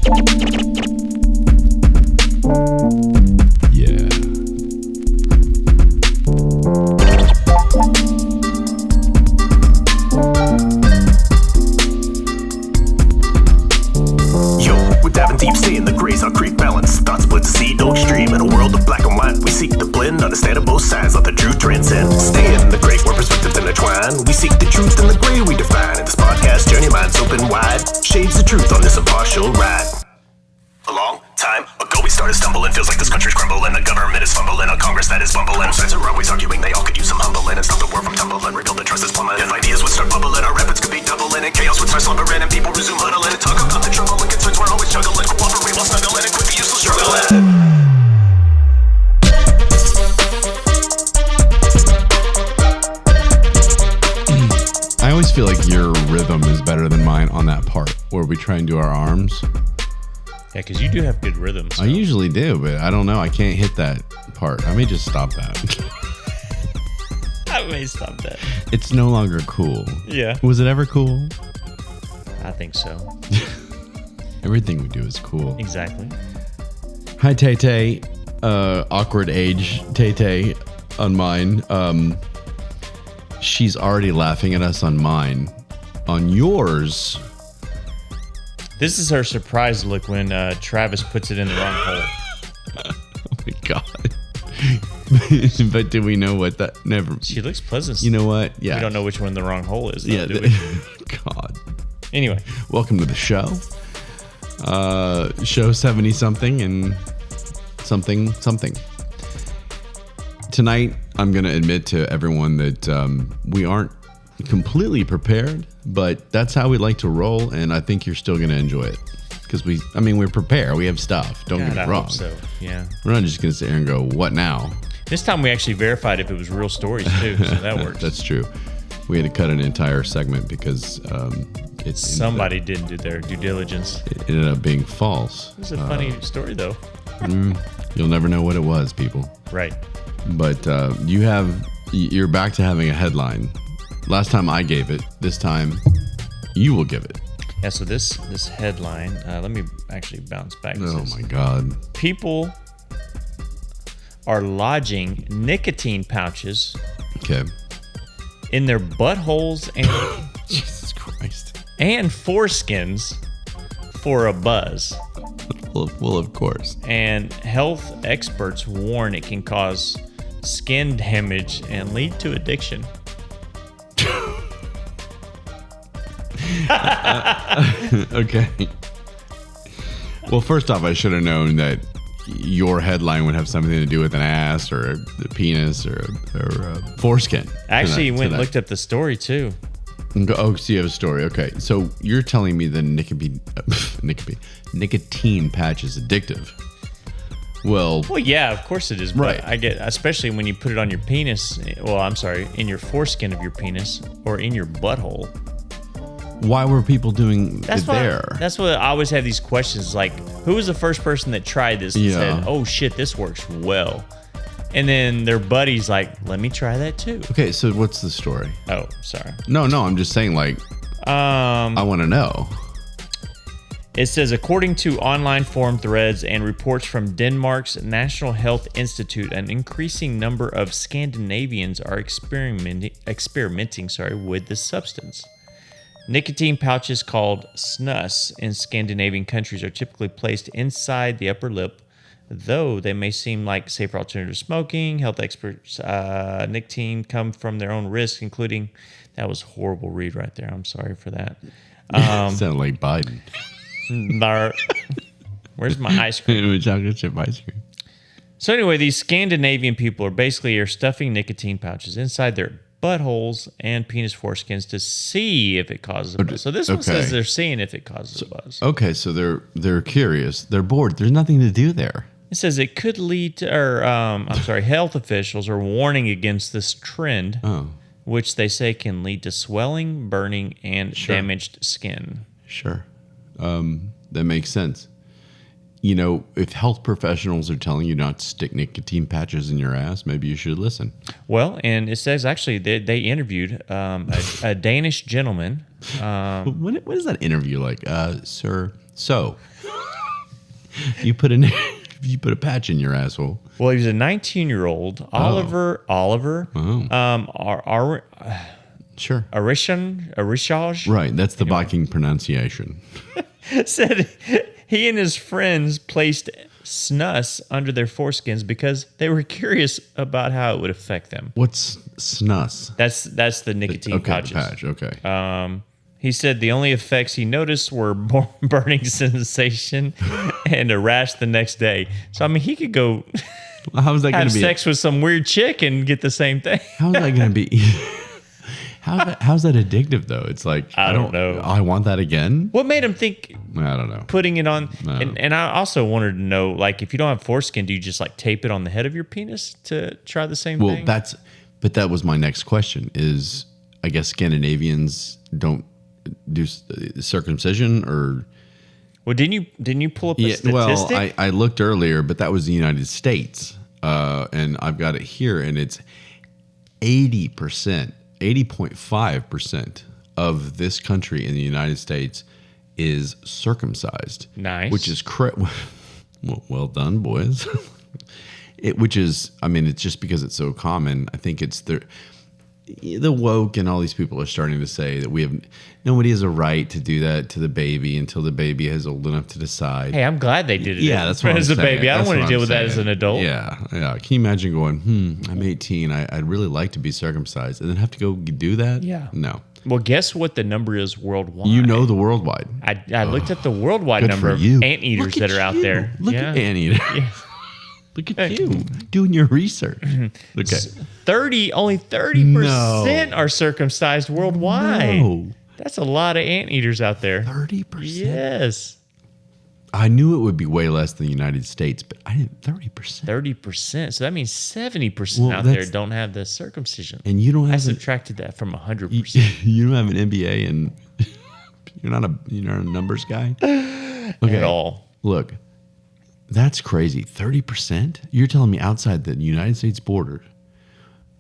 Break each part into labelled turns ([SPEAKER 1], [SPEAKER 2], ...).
[SPEAKER 1] Yeah.
[SPEAKER 2] Yo, we're diving deep, stay in the grays, our creek balance. Thought split the sea, no extreme. In a world of black and white, we seek the blend, understand both sides, let the truth transcend. Stay in the gray, where perspectives intertwine. We seek the truth in the gray we define. In this podcast journey, minds open wide. Shades the truth on this impartial ride. A long time ago we started stumbling. Feels like this country's crumbling. The government is fumbling. A Congress that is bumbling. Sides are always arguing. They all could use some humbling. And stop the world from tumbling. Rebuild the trust that's plummeting. If ideas would start bubbling, our efforts could be doubling. And chaos would start slumbering. And people resume huddling. And talk about the trouble and concerns we're always juggling. Cooperate while snuggling. And quit the useless struggling.
[SPEAKER 1] I always feel like your rhythm is better than mine on that part where we try and do our arms.
[SPEAKER 3] Yeah, because you do have good rhythms. So.
[SPEAKER 1] I usually do, but I don't know. I can't hit that part. I may just stop that.
[SPEAKER 3] I may stop that.
[SPEAKER 1] It's no longer cool.
[SPEAKER 3] Yeah.
[SPEAKER 1] Was it ever cool?
[SPEAKER 3] I think so.
[SPEAKER 1] Everything we do is cool.
[SPEAKER 3] Exactly.
[SPEAKER 1] Hi, Tay Tay. Awkward age Tay Tay on mine. She's already laughing at us on mine. On yours...
[SPEAKER 3] This is her surprise look when Travis puts it in the wrong hole.
[SPEAKER 1] Oh my god. But do we know what that... Never...
[SPEAKER 3] She looks pleasant.
[SPEAKER 1] You know what? Yeah.
[SPEAKER 3] We don't know which one the wrong hole is, though,
[SPEAKER 1] Yeah.
[SPEAKER 3] do we?
[SPEAKER 1] God.
[SPEAKER 3] Anyway.
[SPEAKER 1] Welcome to the show. Show 70-something and something. Tonight, I'm going to admit to everyone that we aren't completely prepared, but that's how we like to roll, and I think you're still going to enjoy it. Because we're prepared. We have stuff. Don't get me wrong.
[SPEAKER 3] Hope so, yeah.
[SPEAKER 1] We're not just going to sit here and go, what now?
[SPEAKER 3] This time we actually verified if it was real stories, too, so that works.
[SPEAKER 1] That's true. We had to cut an entire segment because
[SPEAKER 3] somebody didn't do their due diligence.
[SPEAKER 1] It ended up being false.
[SPEAKER 3] It was a funny story, though.
[SPEAKER 1] You'll never know what it was, people.
[SPEAKER 3] Right.
[SPEAKER 1] But you're back to having a headline. Last time I gave it. This time you will give it.
[SPEAKER 3] Yeah, so this headline, let me actually bounce back.
[SPEAKER 1] Oh my God.
[SPEAKER 3] People are lodging nicotine pouches in their buttholes and
[SPEAKER 1] Jesus Christ.
[SPEAKER 3] And foreskins for a buzz.
[SPEAKER 1] Well, of course.
[SPEAKER 3] And health experts warn it can cause skin damage and lead to addiction.
[SPEAKER 1] Okay. Well, first off, I should have known that your headline would have something to do with an ass or a penis or a foreskin.
[SPEAKER 3] I actually went and looked up the story too.
[SPEAKER 1] Oh, so you have a story. Okay. So you're telling me the nicotine patch is addictive. Well,
[SPEAKER 3] yeah, of course it is.
[SPEAKER 1] Right.
[SPEAKER 3] But I get, especially when you put it on your penis. Well, I'm sorry, in your foreskin of your penis or in your butthole.
[SPEAKER 1] Why were people doing it there?
[SPEAKER 3] That's what I always have these questions. Like, who was the first person that tried this and said, "Oh shit, this works well," and then their buddy's like, "Let me try that too."
[SPEAKER 1] Okay, so what's the story?
[SPEAKER 3] Oh, sorry.
[SPEAKER 1] No, I'm just saying. Like, I want to know.
[SPEAKER 3] It says, according to online forum threads and reports from Denmark's National Health Institute, an increasing number of Scandinavians are experimenting with this substance. Nicotine pouches called snus in Scandinavian countries are typically placed inside the upper lip, though they may seem like safer alternative to smoking. Health experts, nicotine come from their own risk, including, that was a horrible read right there. I'm sorry for that.
[SPEAKER 1] Sounded like Biden.
[SPEAKER 3] Where's my ice cream?
[SPEAKER 1] Chocolate chip ice cream.
[SPEAKER 3] So anyway, these Scandinavian people are stuffing nicotine pouches inside their buttholes and penis foreskins to see if it causes a buzz. So this one says they're seeing if it causes a buzz.
[SPEAKER 1] Okay, so they're curious. They're bored. There's nothing to do there.
[SPEAKER 3] It says it could lead to, health officials are warning against this trend, which they say can lead to swelling, burning, and damaged skin.
[SPEAKER 1] Sure. That makes sense. You know, if health professionals are telling you not to stick nicotine patches in your ass, maybe you should listen.
[SPEAKER 3] Well, and it says actually they interviewed a Danish gentleman.
[SPEAKER 1] What is that interview like? Sir, so You put a patch in your asshole.
[SPEAKER 3] Well, he was a 19-year-old, Oliver,
[SPEAKER 1] Sure.
[SPEAKER 3] Arishaj,
[SPEAKER 1] Right, that's the Viking pronunciation.
[SPEAKER 3] said he and his friends placed snus under their foreskins because they were curious about how it would affect them.
[SPEAKER 1] What's snus?
[SPEAKER 3] That's the nicotine pouches.
[SPEAKER 1] Patch. Okay.
[SPEAKER 3] He said the only effects he noticed were burning sensation and a rash the next day. So I mean, he could go
[SPEAKER 1] How's that going
[SPEAKER 3] have
[SPEAKER 1] to be?
[SPEAKER 3] sex with some weird chick and get the same thing.
[SPEAKER 1] How's that going to be? How's that addictive though? It's like
[SPEAKER 3] I don't know.
[SPEAKER 1] I want that again.
[SPEAKER 3] What made him think
[SPEAKER 1] I don't know.
[SPEAKER 3] putting it on?
[SPEAKER 1] No.
[SPEAKER 3] And I also wanted to know, like, if you don't have foreskin, do you just like tape it on the head of your penis to try the same thing?
[SPEAKER 1] But that was my next question. Is I guess Scandinavians don't do circumcision or?
[SPEAKER 3] Well, didn't you pull up a statistic?
[SPEAKER 1] Well, I looked earlier, but that was the United States, and I've got it here, and it's 80%. 80.5% of this country in the United States is circumcised.
[SPEAKER 3] Nice.
[SPEAKER 1] Which is well done, boys. Which is, I mean, it's just because it's so common. I think it's the woke and all these people are starting to say that nobody has a right to do that to the baby until the baby is old enough to decide.
[SPEAKER 3] Hey, I'm glad they did it.
[SPEAKER 1] Yeah, that's what I'm
[SPEAKER 3] as a
[SPEAKER 1] saying.
[SPEAKER 3] baby. I don't
[SPEAKER 1] That's
[SPEAKER 3] want to
[SPEAKER 1] what
[SPEAKER 3] deal
[SPEAKER 1] I'm
[SPEAKER 3] with that
[SPEAKER 1] saying.
[SPEAKER 3] as an adult.
[SPEAKER 1] Yeah. Can you imagine going, I'm 18. I'd really like to be circumcised and then have to go do that?
[SPEAKER 3] Yeah.
[SPEAKER 1] No.
[SPEAKER 3] Well, guess what the number is worldwide?
[SPEAKER 1] You know the worldwide.
[SPEAKER 3] I looked at the worldwide
[SPEAKER 1] Good
[SPEAKER 3] number
[SPEAKER 1] for
[SPEAKER 3] of
[SPEAKER 1] you.
[SPEAKER 3] anteaters that are out there.
[SPEAKER 1] Look at anteaters.
[SPEAKER 3] Yeah.
[SPEAKER 1] Look at you doing your research. Okay.
[SPEAKER 3] Only 30% are circumcised worldwide.
[SPEAKER 1] No.
[SPEAKER 3] That's a lot of anteaters out there.
[SPEAKER 1] 30%?
[SPEAKER 3] Yes.
[SPEAKER 1] I knew it would be way less than the United States, but I didn't 30%.
[SPEAKER 3] 30%. So that means 70% out there don't have the circumcision.
[SPEAKER 1] And you don't
[SPEAKER 3] I
[SPEAKER 1] have
[SPEAKER 3] subtracted that from 100%.
[SPEAKER 1] you don't have an MBA and you're not a numbers guy? Okay.
[SPEAKER 3] At all.
[SPEAKER 1] Look. That's crazy. 30%? You're telling me outside the United States border,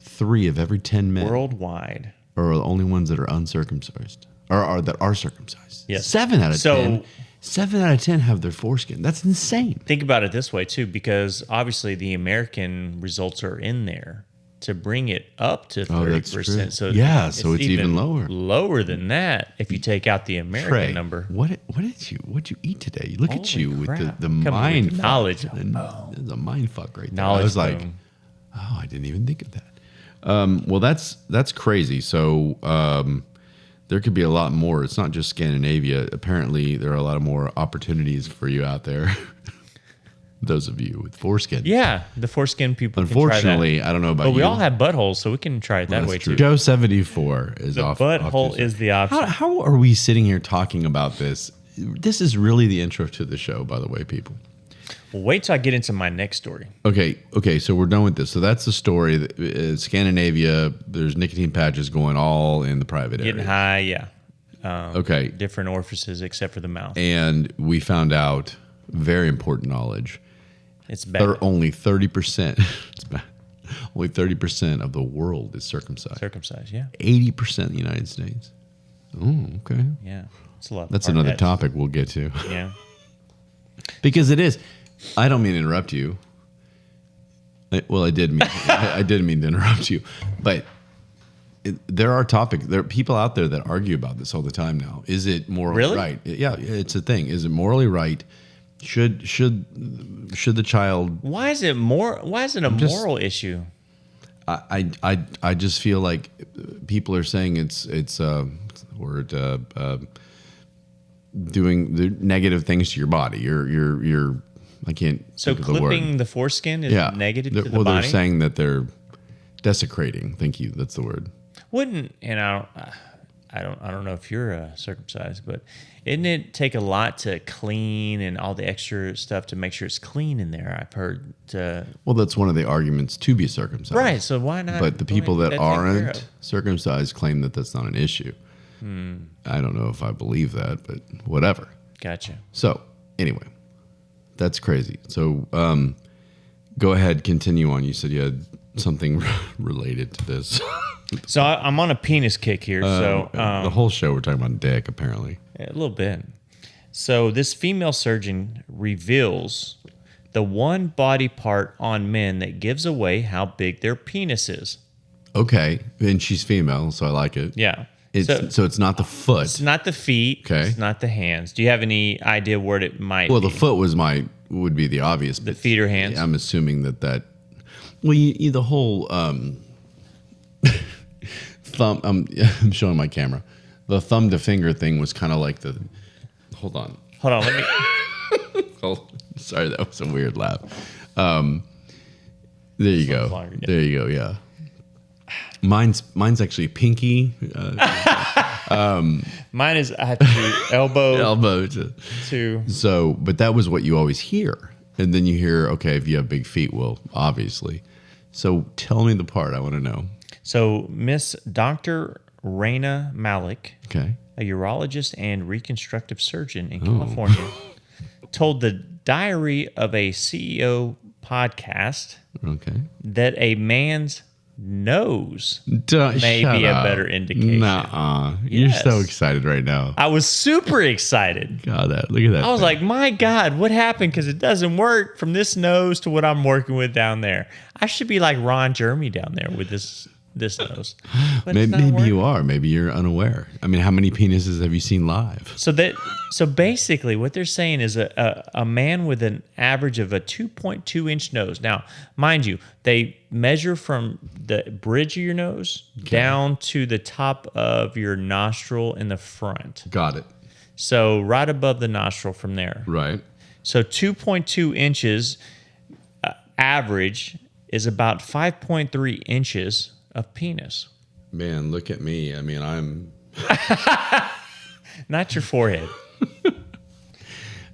[SPEAKER 1] 3 of every 10 men
[SPEAKER 3] Worldwide.
[SPEAKER 1] are the only ones that are uncircumcised or that are circumcised.
[SPEAKER 3] Yes.
[SPEAKER 1] 7 out of 10. 7 out of 10 have their foreskin. That's insane.
[SPEAKER 3] Think about it this way, too, because obviously the American results are in there to bring it up to 30%. So
[SPEAKER 1] yeah, so it's even lower.
[SPEAKER 3] Lower than that if you take out the American
[SPEAKER 1] Trey,
[SPEAKER 3] number.
[SPEAKER 1] What'd you eat today? Look at you
[SPEAKER 3] crap.
[SPEAKER 1] with the
[SPEAKER 3] Come
[SPEAKER 1] mind
[SPEAKER 3] with knowledge.
[SPEAKER 1] There's a mind fuck right there.
[SPEAKER 3] Knowledge
[SPEAKER 1] I was like,
[SPEAKER 3] boom.
[SPEAKER 1] oh, I didn't even think of that. Well, that's crazy. So there could be a lot more. It's not just Scandinavia. Apparently, there are a lot of more opportunities for you out there. Those of you with foreskin.
[SPEAKER 3] Yeah, the foreskin people
[SPEAKER 1] Unfortunately,
[SPEAKER 3] can try that.
[SPEAKER 1] I don't know about
[SPEAKER 3] But
[SPEAKER 1] you.
[SPEAKER 3] we all have buttholes, so we can try it that way, too.
[SPEAKER 1] Joe 74 is
[SPEAKER 3] The
[SPEAKER 1] off.
[SPEAKER 3] butthole
[SPEAKER 1] off
[SPEAKER 3] is the option.
[SPEAKER 1] How are we sitting here talking about this? This is really the intro to the show, by the way, people.
[SPEAKER 3] Well, wait till I get into my next story.
[SPEAKER 1] Okay, so we're done with this. So that's the story. Scandinavia, there's nicotine patches going all in the private area.
[SPEAKER 3] Getting high, yeah.
[SPEAKER 1] Okay.
[SPEAKER 3] Different orifices except for the mouth.
[SPEAKER 1] And we found out very important knowledge.
[SPEAKER 3] It's bad.
[SPEAKER 1] Only 30%. It's bad. Only 30% of the world is circumcised.
[SPEAKER 3] Circumcised, yeah.
[SPEAKER 1] 80% in the United States. Oh, okay.
[SPEAKER 3] Yeah. It's a lot.
[SPEAKER 1] That's
[SPEAKER 3] hard
[SPEAKER 1] another
[SPEAKER 3] heads.
[SPEAKER 1] topic we'll get to.
[SPEAKER 3] Yeah.
[SPEAKER 1] Because it is. I don't mean to interrupt you. I didn't mean to interrupt you. But there are people out there that argue about this all the time now. Is it morally right? Yeah, it's a thing. Is it morally right? Should the child?
[SPEAKER 3] Why is it a moral issue?
[SPEAKER 1] I just feel like people are saying it's doing the negative things to your body. You're I can't.
[SPEAKER 3] So
[SPEAKER 1] think of the word.
[SPEAKER 3] clipping the foreskin is negative to the
[SPEAKER 1] well,
[SPEAKER 3] body.
[SPEAKER 1] they're saying that they're desecrating. Thank you. That's the word.
[SPEAKER 3] I don't know if you're circumcised, but isn't it take a lot to clean and all the extra stuff to make sure it's clean in there? I've heard.
[SPEAKER 1] Well, that's one of the arguments to be circumcised.
[SPEAKER 3] Right. So why not?
[SPEAKER 1] But the people that
[SPEAKER 3] taken care
[SPEAKER 1] aren't
[SPEAKER 3] of?
[SPEAKER 1] circumcised claim that that's not an issue. I don't know if I believe that, but whatever.
[SPEAKER 3] Gotcha.
[SPEAKER 1] So anyway, that's crazy. So go ahead, continue on. You said you had something related to this.
[SPEAKER 3] So I'm on a penis kick here.
[SPEAKER 1] The whole show we're talking about dick, apparently.
[SPEAKER 3] A little bit. So this female surgeon reveals the one body part on men that gives away how big their penis is.
[SPEAKER 1] Okay, and she's female, so I like it.
[SPEAKER 3] Yeah.
[SPEAKER 1] So it's not the foot.
[SPEAKER 3] It's not the feet.
[SPEAKER 1] Okay.
[SPEAKER 3] It's not the hands. Do you have any idea what it might
[SPEAKER 1] Well,
[SPEAKER 3] be?
[SPEAKER 1] the foot would be the obvious.
[SPEAKER 3] The feet or hands?
[SPEAKER 1] I'm assuming that. Well, the whole thumb. I'm showing my camera. The thumb to finger thing was kind of like the. Hold on.
[SPEAKER 3] Let me.
[SPEAKER 1] Oh, sorry, that was a weird laugh. There you go.
[SPEAKER 3] Longer, yeah.
[SPEAKER 1] There you go. Yeah. Mine's actually pinky.
[SPEAKER 3] Mine is I have to do elbow to.
[SPEAKER 1] So, but that was what you always hear, and then you hear, okay, if you have big feet, well, obviously. So, tell me the part I want to know.
[SPEAKER 3] So, Miss Dr. Raina Malik,
[SPEAKER 1] Okay.
[SPEAKER 3] a urologist and reconstructive surgeon in California, told the Diary of a CEO podcast
[SPEAKER 1] Okay.
[SPEAKER 3] that a man's nose
[SPEAKER 1] Shut
[SPEAKER 3] may be a
[SPEAKER 1] up.
[SPEAKER 3] better indication.
[SPEAKER 1] Nuh-uh. You're
[SPEAKER 3] Yes.
[SPEAKER 1] so excited right now.
[SPEAKER 3] I was super excited.
[SPEAKER 1] God, look at that.
[SPEAKER 3] I was
[SPEAKER 1] thing.
[SPEAKER 3] like, my God, what happened? Because it doesn't work from this nose to what I'm working with down there. I should be like Ron Jeremy down there with this nose. But it's not
[SPEAKER 1] maybe
[SPEAKER 3] working.
[SPEAKER 1] you are. Maybe you're unaware. I mean, how many penises have you seen live?
[SPEAKER 3] So basically, what they're saying is a man with an average of a 2.2 inch nose. Now, mind you, they measure from the bridge of your nose down to the top of your nostril in the front.
[SPEAKER 1] Got it.
[SPEAKER 3] So right above the nostril from there.
[SPEAKER 1] Right.
[SPEAKER 3] So 2.2 inches average is about 5.3 inches of penis.
[SPEAKER 1] Man, look at me. I mean, I'm.
[SPEAKER 3] Not your forehead.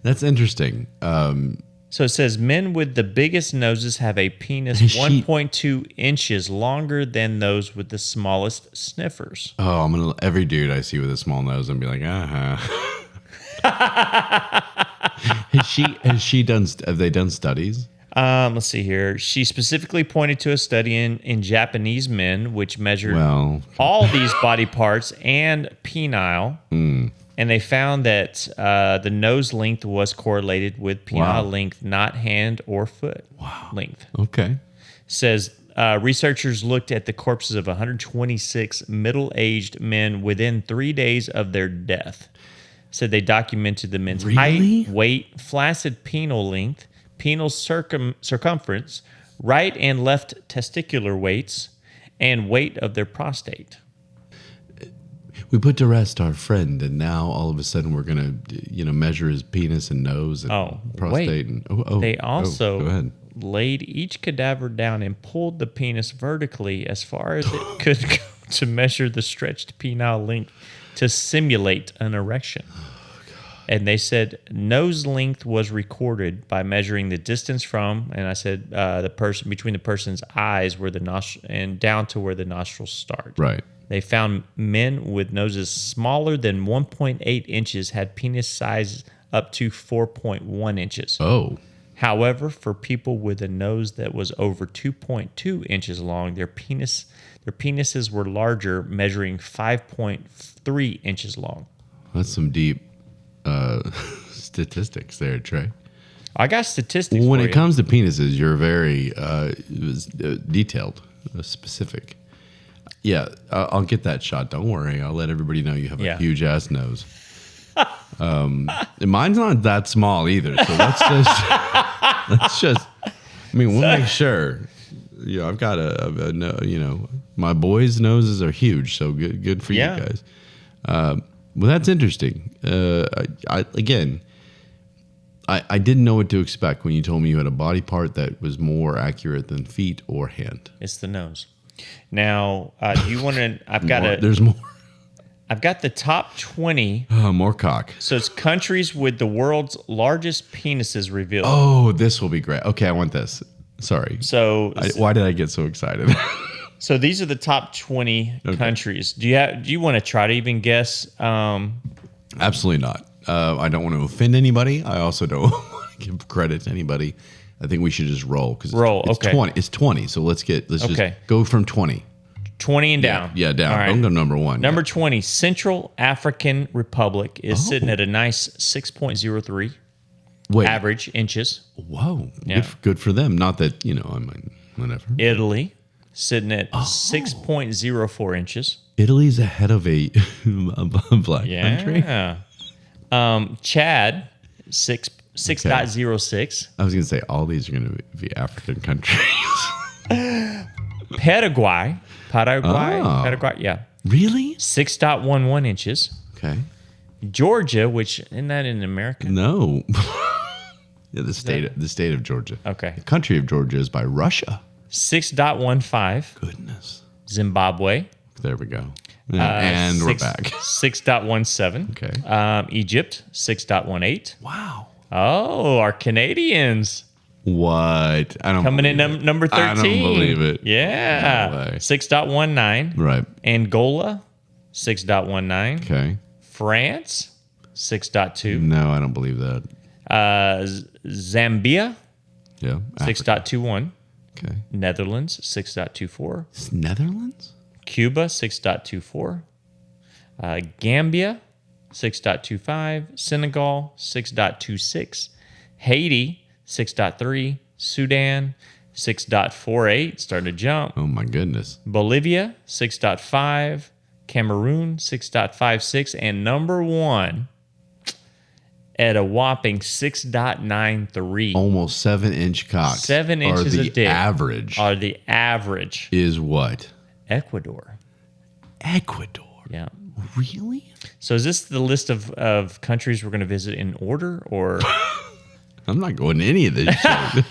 [SPEAKER 1] That's interesting.
[SPEAKER 3] So it says men with the biggest noses have a penis
[SPEAKER 1] Is she-
[SPEAKER 3] 1.2 inches longer than those with the smallest sniffers.
[SPEAKER 1] Oh, every dude I see with a small nose, I'm be like, Have they done studies?
[SPEAKER 3] Let's see here. She specifically pointed to a study in Japanese men, which measured all these body parts and penile. And they found that the nose length was correlated with penile length, not hand or foot length.
[SPEAKER 1] Okay.
[SPEAKER 3] Says researchers looked at the corpses of 126 middle-aged men within 3 days of their death. Said they documented the men's height, weight, flaccid penile length, penile circumference, right and left testicular weights, and weight of their prostate.
[SPEAKER 1] We put to rest our friend, and now all of a sudden we're gonna, measure his penis and nose and prostate.
[SPEAKER 3] They also
[SPEAKER 1] go ahead.
[SPEAKER 3] laid each cadaver down and pulled the penis vertically as far as it could go to measure the stretched penile length to simulate an erection. And they said nose length was recorded by measuring the distance from, and I said the person between the person's eyes where the nostril and down to where the nostrils start.
[SPEAKER 1] Right.
[SPEAKER 3] They found men with noses smaller than 1.8 inches had penis size up to 4.1 inches.
[SPEAKER 1] Oh.
[SPEAKER 3] However, for people with a nose that was over 2.2 inches long, their penises were larger, measuring 5.3 inches long.
[SPEAKER 1] That's some deep statistics there, Trey.
[SPEAKER 3] I got statistics
[SPEAKER 1] When
[SPEAKER 3] for
[SPEAKER 1] it
[SPEAKER 3] you.
[SPEAKER 1] comes to penises, you're very detailed, specific. Yeah, I'll get that shot. Don't worry. I'll let everybody know you have a huge ass nose. And mine's not that small either. So let's just. I mean, we'll make sure. I've got my boys' noses are huge. So good for you guys. Well, that's interesting. I didn't know what to expect when you told me you had a body part that was more accurate than feet or hand.
[SPEAKER 3] It's the nose. Now, do you want to?
[SPEAKER 1] There's more.
[SPEAKER 3] I've got the top 20.
[SPEAKER 1] More cock.
[SPEAKER 3] So it's countries with the world's largest penises revealed.
[SPEAKER 1] Oh, this will be great. Okay, I want this. Sorry.
[SPEAKER 3] So
[SPEAKER 1] Why did I get so excited?
[SPEAKER 3] So these are the top 20 countries. Do you want to try to even guess?
[SPEAKER 1] Absolutely not. I don't want to offend anybody. I also don't want to give credit to anybody. I think we should just roll because it's 20. It's 20. So let's just go from 20.
[SPEAKER 3] 20 and down.
[SPEAKER 1] Yeah, down.
[SPEAKER 3] All right.
[SPEAKER 1] Don't go number 1.
[SPEAKER 3] Number 20, Central African Republic is sitting at a nice 6.03
[SPEAKER 1] Wait.
[SPEAKER 3] average inches.
[SPEAKER 1] Whoa.
[SPEAKER 3] Yeah.
[SPEAKER 1] Good for them. Not that, you know, I mean, whatever.
[SPEAKER 3] Italy sitting at 6.04 inches.
[SPEAKER 1] Italy's ahead of a black country.
[SPEAKER 3] Yeah. Chad, 6.06.
[SPEAKER 1] I was going to say all these are going to be African countries.
[SPEAKER 3] Paraguay, yeah.
[SPEAKER 1] Really?
[SPEAKER 3] 6.11 inches.
[SPEAKER 1] Okay.
[SPEAKER 3] Georgia, which isn't that in America?
[SPEAKER 1] No. Yeah, the state of Georgia.
[SPEAKER 3] Okay.
[SPEAKER 1] The country of Georgia is by Russia.
[SPEAKER 3] 6.15.
[SPEAKER 1] Goodness.
[SPEAKER 3] Zimbabwe.
[SPEAKER 1] There we go. Yeah, and we're back.
[SPEAKER 3] 6.17.
[SPEAKER 1] Okay.
[SPEAKER 3] Egypt, 6.18.
[SPEAKER 1] Wow.
[SPEAKER 3] Oh, our Canadians.
[SPEAKER 1] What? I don't
[SPEAKER 3] Coming in
[SPEAKER 1] believe it.
[SPEAKER 3] number 13.
[SPEAKER 1] I don't believe it.
[SPEAKER 3] Yeah.
[SPEAKER 1] No way.
[SPEAKER 3] 6.19.
[SPEAKER 1] Right.
[SPEAKER 3] Angola, 6.19.
[SPEAKER 1] Okay.
[SPEAKER 3] France, 6.2.
[SPEAKER 1] No, I don't believe that.
[SPEAKER 3] Zambia,
[SPEAKER 1] Yeah.
[SPEAKER 3] 6.21.
[SPEAKER 1] Okay.
[SPEAKER 3] Netherlands, 6.24.
[SPEAKER 1] It's Netherlands?
[SPEAKER 3] Cuba, 6.24. Gambia, 6.25. Senegal, 6.26. Haiti, 6.3. Sudan, 6.48. Starting to jump.
[SPEAKER 1] Oh, my goodness.
[SPEAKER 3] Bolivia, 6.5. Cameroon, 6.56. And number 1 at a whopping 6.93.
[SPEAKER 1] Almost 7-inch cocks.
[SPEAKER 3] 7 inches
[SPEAKER 1] are
[SPEAKER 3] of dick.
[SPEAKER 1] Average
[SPEAKER 3] Are the average.
[SPEAKER 1] is what?
[SPEAKER 3] Ecuador.
[SPEAKER 1] Ecuador.
[SPEAKER 3] Yeah.
[SPEAKER 1] Really?
[SPEAKER 3] So is this the list of countries we're going to visit in order, or
[SPEAKER 1] I'm not going to any of this shit.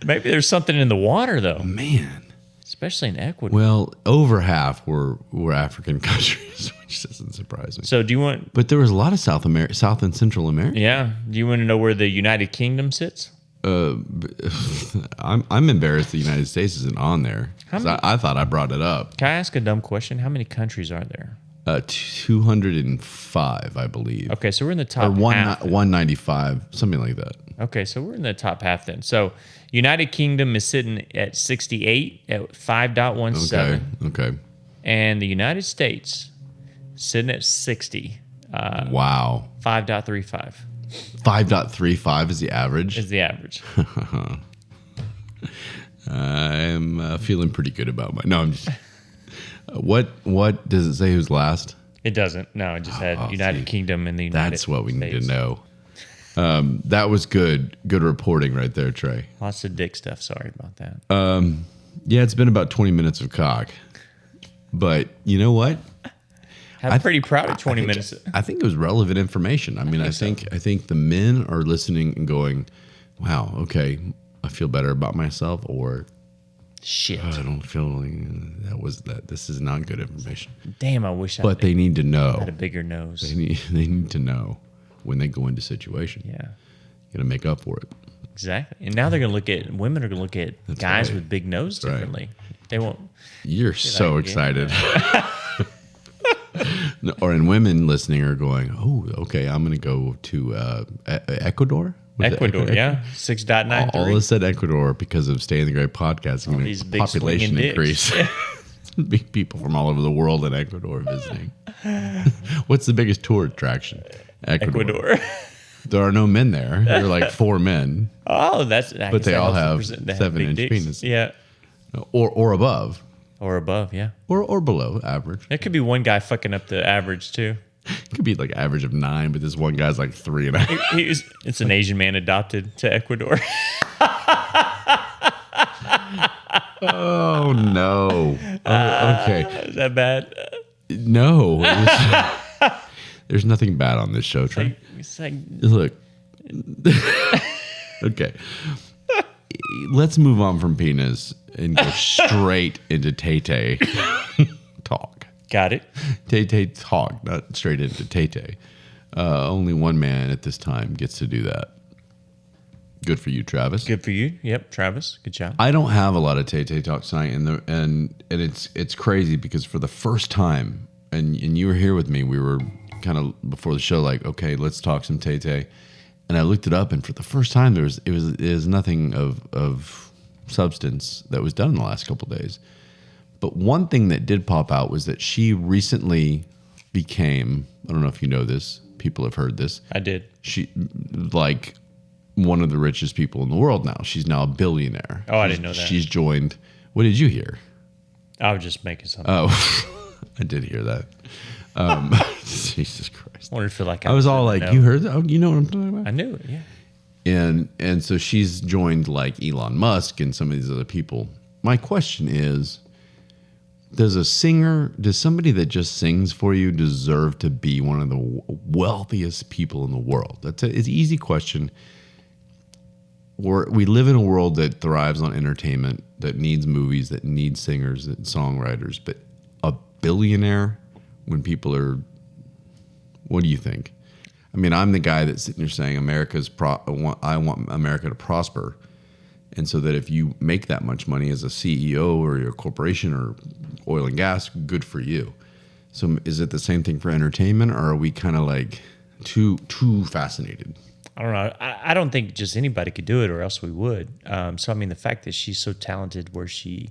[SPEAKER 3] maybe there's something in the water though,
[SPEAKER 1] Man.
[SPEAKER 3] especially in Ecuador.
[SPEAKER 1] Well, over half were African countries, which doesn't surprise me.
[SPEAKER 3] So do you want?
[SPEAKER 1] But there was a lot of South and Central America.
[SPEAKER 3] Yeah. Do you want to know where the United Kingdom sits?
[SPEAKER 1] I'm embarrassed the United States isn't on there. 'Cause I thought I brought it up.
[SPEAKER 3] Can I ask a dumb question? How many countries are there?
[SPEAKER 1] 205, I believe.
[SPEAKER 3] Okay, so we're in the
[SPEAKER 1] Or
[SPEAKER 3] top half.
[SPEAKER 1] 195, something like that.
[SPEAKER 3] Okay, so we're in the top half then. So United Kingdom is sitting at 68 at 5.17.
[SPEAKER 1] Okay.
[SPEAKER 3] And the United States sitting at 60,
[SPEAKER 1] Wow.
[SPEAKER 3] 5.35
[SPEAKER 1] 5.35 is the average.
[SPEAKER 3] is the average.
[SPEAKER 1] I'm feeling pretty good about my. No, I'm just. What does it say? Who's last?
[SPEAKER 3] It doesn't. No, it just had United Kingdom and the United
[SPEAKER 1] That's what we need
[SPEAKER 3] States.
[SPEAKER 1] to know. That was good. Good reporting right there, Trey.
[SPEAKER 3] Lots of dick stuff. Sorry about that.
[SPEAKER 1] Yeah, it's been about 20 minutes of cock, but you know what?
[SPEAKER 3] I'm pretty proud of 20 minutes.
[SPEAKER 1] I think it was relevant information. I mean, I think the men are listening and going, "Wow, okay, I feel better about myself," or
[SPEAKER 3] Shit.
[SPEAKER 1] I don't feel like that. This is not good information.
[SPEAKER 3] Damn, I wish I
[SPEAKER 1] But they need to know.
[SPEAKER 3] had a bigger nose.
[SPEAKER 1] They need to know when they go into situation.
[SPEAKER 3] Yeah,
[SPEAKER 1] Got to make up for it.
[SPEAKER 3] exactly. And now they're gonna look at women are gonna look at guys
[SPEAKER 1] right.
[SPEAKER 3] with big nose
[SPEAKER 1] right.
[SPEAKER 3] differently. They won't.
[SPEAKER 1] You're so
[SPEAKER 3] idea.
[SPEAKER 1] excited. Or and women listening are going, "Oh, okay, I'm going to go to Ecuador." Was it
[SPEAKER 3] Ecuador, yeah, 6.93.
[SPEAKER 1] All of said Ecuador because of Stay in the Great podcasting and
[SPEAKER 3] these big
[SPEAKER 1] population
[SPEAKER 3] swinging
[SPEAKER 1] increase. Big people from all over the world in Ecuador visiting. What's the biggest tour attraction?
[SPEAKER 3] Ecuador.
[SPEAKER 1] There are no men there. There are like 4 men,
[SPEAKER 3] Oh, that's.
[SPEAKER 1] but they all have 7-inch penises.
[SPEAKER 3] Yeah,
[SPEAKER 1] or above,
[SPEAKER 3] or above. Yeah,
[SPEAKER 1] or below average.
[SPEAKER 3] there could be one guy fucking up the average too.
[SPEAKER 1] It could be like average of 9, but this one guy's like 3.5.
[SPEAKER 3] It's an Asian man adopted to Ecuador.
[SPEAKER 1] Oh no. Oh, okay.
[SPEAKER 3] Is that bad?
[SPEAKER 1] No. There's nothing bad on this show, Trey.
[SPEAKER 3] It's like
[SPEAKER 1] Look. Okay. Let's move on from penis and go straight into Tay Tay Talk.
[SPEAKER 3] got it.
[SPEAKER 1] Tay Tay Talk, not straight into Tay Tay. Only one man at this time gets to do that. Good for you, Travis.
[SPEAKER 3] Good for you. Yep, Travis. Good job.
[SPEAKER 1] I don't have a lot of Tay Tay Talk tonight, and it's crazy because for the first time, and you were here with me, we were kind of before the show like, okay, let's talk some Tay Tay, and I looked it up, and for the first time there was nothing of substance that was done in the last couple of days, But one thing that did pop out was that she recently became, I don't know if you know this, people have heard this.
[SPEAKER 3] I did.
[SPEAKER 1] She, like, one of the richest people in the world now. She's now a billionaire.
[SPEAKER 3] Oh, I didn't know that.
[SPEAKER 1] She's joined, what did you hear?
[SPEAKER 3] I was just making something.
[SPEAKER 1] Oh, I did hear that. Jesus Christ.
[SPEAKER 3] I wonder if you like
[SPEAKER 1] I was all like, you heard that? Oh, you know what I'm talking about?
[SPEAKER 3] I knew it, yeah.
[SPEAKER 1] And so she's joined like Elon Musk and some of these other people. My question is, does somebody that just sings for you deserve to be one of the wealthiest people in the world? It's an easy question. We live in a world that thrives on entertainment, that needs movies, that needs singers and songwriters. But a billionaire, when people are, what do you think? I mean, I'm the guy that's sitting there saying I want America to prosper. And so that if you make that much money as a CEO or your corporation or oil and gas, good for you. So is it the same thing for entertainment, or are we kind of like too fascinated?
[SPEAKER 3] I don't know. I don't think just anybody could do it, or else we would. So I mean, the fact that she's so talented, where she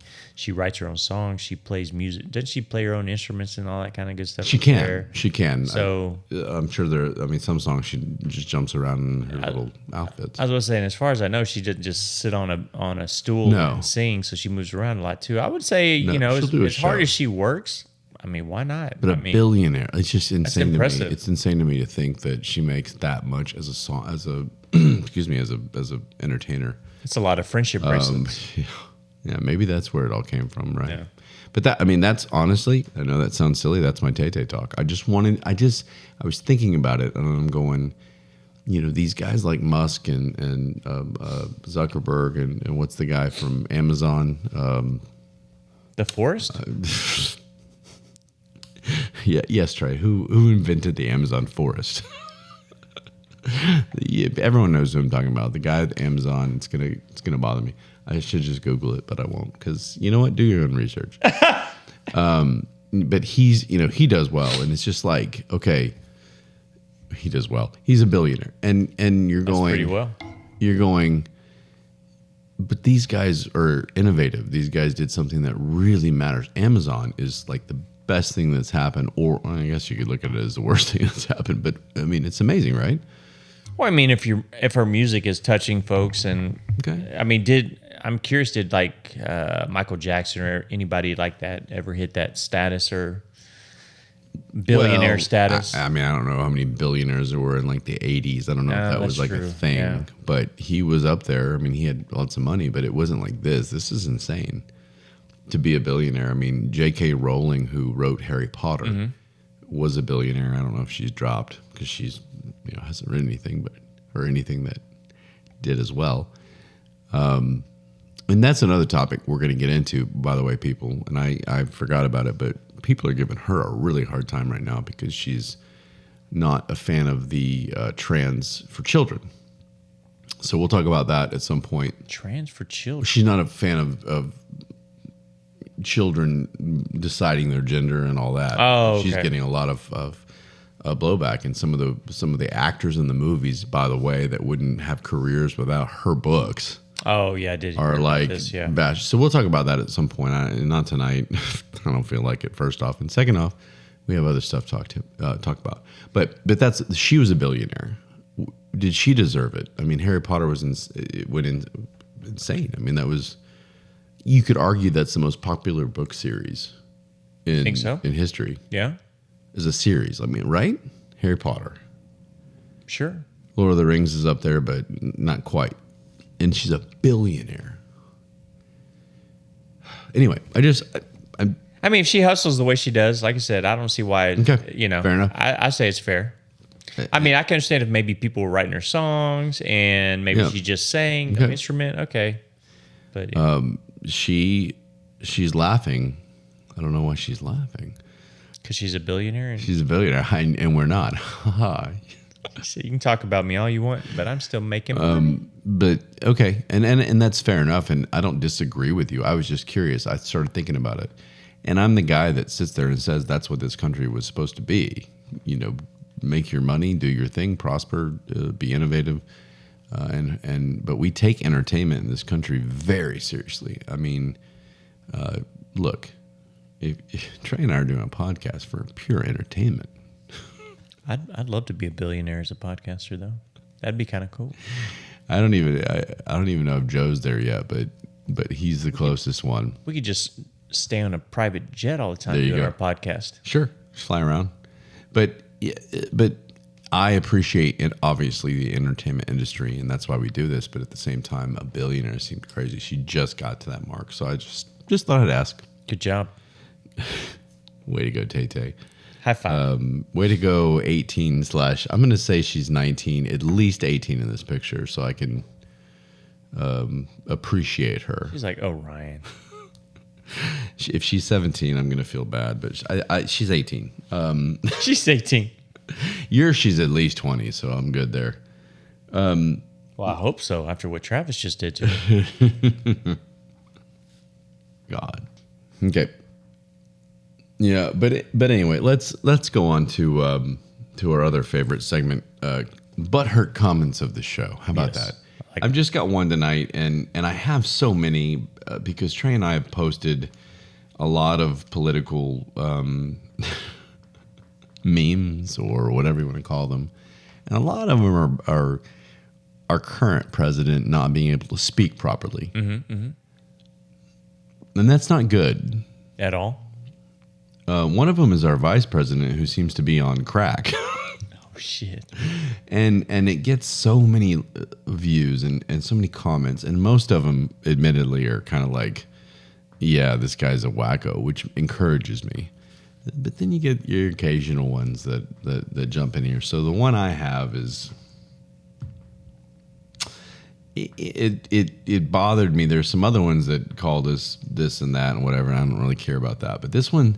[SPEAKER 3] writes her own songs, she plays music. Doesn't she play her own instruments and all that kind of good stuff?
[SPEAKER 1] She can. She can.
[SPEAKER 3] So
[SPEAKER 1] I'm sure some songs she just jumps around in her little outfits.
[SPEAKER 3] I was saying, as far as I know, she didn't just sit on a stool and sing. So she moves around a lot too. I would say, as hard as she works, I mean, why not?
[SPEAKER 1] But billionaire, it's just insane to me.
[SPEAKER 3] Impressive.
[SPEAKER 1] It's insane to me to think that she makes that much as a entertainer.
[SPEAKER 3] It's a lot of friendship bracelets.
[SPEAKER 1] Yeah, maybe that's where it all came from, right?
[SPEAKER 3] Yeah.
[SPEAKER 1] But that's honestly, I know that sounds silly. That's my Tay Tay talk. I was thinking about it, and I'm going, these guys like Musk and Zuckerberg and what's the guy from Amazon?
[SPEAKER 3] The Forest?
[SPEAKER 1] Yeah, yes, Trey. Who invented the Amazon forest? Everyone knows who I'm talking about. The guy at Amazon. It's gonna bother me. I should just Google it, but I won't, because you know what? Do your own research. But he does well, and it's just like, okay, he does well. He's a billionaire, and you're
[SPEAKER 3] That's
[SPEAKER 1] going
[SPEAKER 3] pretty well.
[SPEAKER 1] You're going. But these guys are innovative. These guys did something that really matters. Amazon is like the best thing that's happened, or I guess you could look at it as the worst thing that's happened, but I mean, it's amazing, right?
[SPEAKER 3] Well, I mean, if her music is touching folks, and
[SPEAKER 1] okay.
[SPEAKER 3] I mean, I'm curious, did like Michael Jackson or anybody like that ever hit that status or billionaire status?
[SPEAKER 1] I mean, I don't know how many billionaires there were in like the 80s. I don't know if that was like a thing, but he was up there. I mean, he had lots of money, but it wasn't like this. This is insane. To be a billionaire. I mean, J.K. Rowling, who wrote Harry Potter, was a billionaire. I don't know if she's dropped because she's hasn't written anything, or anything that did as well. And that's another topic we're going to get into, by the way, people. And I forgot about it, but people are giving her a really hard time right now because she's not a fan of the trans for children. So we'll talk about that at some point.
[SPEAKER 3] Trans for children.
[SPEAKER 1] She's not a fan of children deciding their gender and all that.
[SPEAKER 3] Oh, okay.
[SPEAKER 1] She's getting a lot of blowback, and some of the actors in the movies, by the way, that wouldn't have careers without her books.
[SPEAKER 3] Oh yeah, I did.
[SPEAKER 1] Are like
[SPEAKER 3] this, yeah.
[SPEAKER 1] bashed. So we'll talk about that at some point. Not tonight. I don't feel like it. First off, and second off, we have other stuff to talk about. But she was a billionaire. Did she deserve it? I mean, Harry Potter was insane. I mean, that was. You could argue that's the most popular book series in history.
[SPEAKER 3] Yeah.
[SPEAKER 1] As a series. I mean, right? Harry Potter.
[SPEAKER 3] Sure.
[SPEAKER 1] Lord of the Rings is up there, but not quite. And she's a billionaire. Anyway, I
[SPEAKER 3] mean, if she hustles the way she does, like I said, I don't see why,
[SPEAKER 1] fair enough.
[SPEAKER 3] I say it's fair. I mean, I can understand if maybe people were writing her songs and maybe she just sang an instrument. Okay. But
[SPEAKER 1] she's laughing. I don't know why she's laughing.
[SPEAKER 3] Because she's a billionaire.
[SPEAKER 1] She's a billionaire, and we're not.
[SPEAKER 3] So you can talk about me all you want, but I'm still making money.
[SPEAKER 1] But okay, and that's fair enough, and I don't disagree with you. I was just curious. I started thinking about it, and I'm the guy that sits there and says that's what this country was supposed to be. Make your money, do your thing, prosper, be innovative. But we take entertainment in this country very seriously. I mean, look, Trey and I are doing a podcast for pure entertainment.
[SPEAKER 3] I'd love to be a billionaire as a podcaster, though. That'd be kind of cool.
[SPEAKER 1] I don't even know if Joe's there yet, but he's the closest one.
[SPEAKER 3] We could just stay on a private jet all the time
[SPEAKER 1] There you
[SPEAKER 3] doing
[SPEAKER 1] go.
[SPEAKER 3] our podcast.
[SPEAKER 1] Sure, just fly around. But I appreciate it, obviously, the entertainment industry, and that's why we do this. But at the same time, a billionaire seemed crazy. She just got to that mark, so I just thought I'd ask.
[SPEAKER 3] Good job.
[SPEAKER 1] Way to go, Tay Tay.
[SPEAKER 3] High five.
[SPEAKER 1] Way to go, 18 / I'm going to say she's 19, at least 18 in this picture, so I can appreciate her.
[SPEAKER 3] She's like, oh, Ryan.
[SPEAKER 1] If she's 17, I'm going to feel bad, but she's 18.
[SPEAKER 3] She's 18.
[SPEAKER 1] She's at least 20, so I'm good there.
[SPEAKER 3] Well, I hope so, after what Travis just did to her.
[SPEAKER 1] God. Okay. Yeah, but anyway, let's go on to our other favorite segment, Butthurt Comments of the show. How about
[SPEAKER 3] Yes.
[SPEAKER 1] that? I've just got one tonight, and I have so many because Trey and I have posted a lot of political memes or whatever you want to call them, and a lot of them are our current president not being able to speak properly, and that's not good.
[SPEAKER 3] At all?
[SPEAKER 1] One of them is our vice president, who seems to be on crack.
[SPEAKER 3] Oh, shit.
[SPEAKER 1] And it gets so many views and so many comments, and most of them, admittedly, are kind of like, yeah, this guy's a wacko, which encourages me. But then you get your occasional ones that jump in here. So the one I have is, it bothered me. There's some other ones that called us this and that and whatever, and I don't really care about that. But this one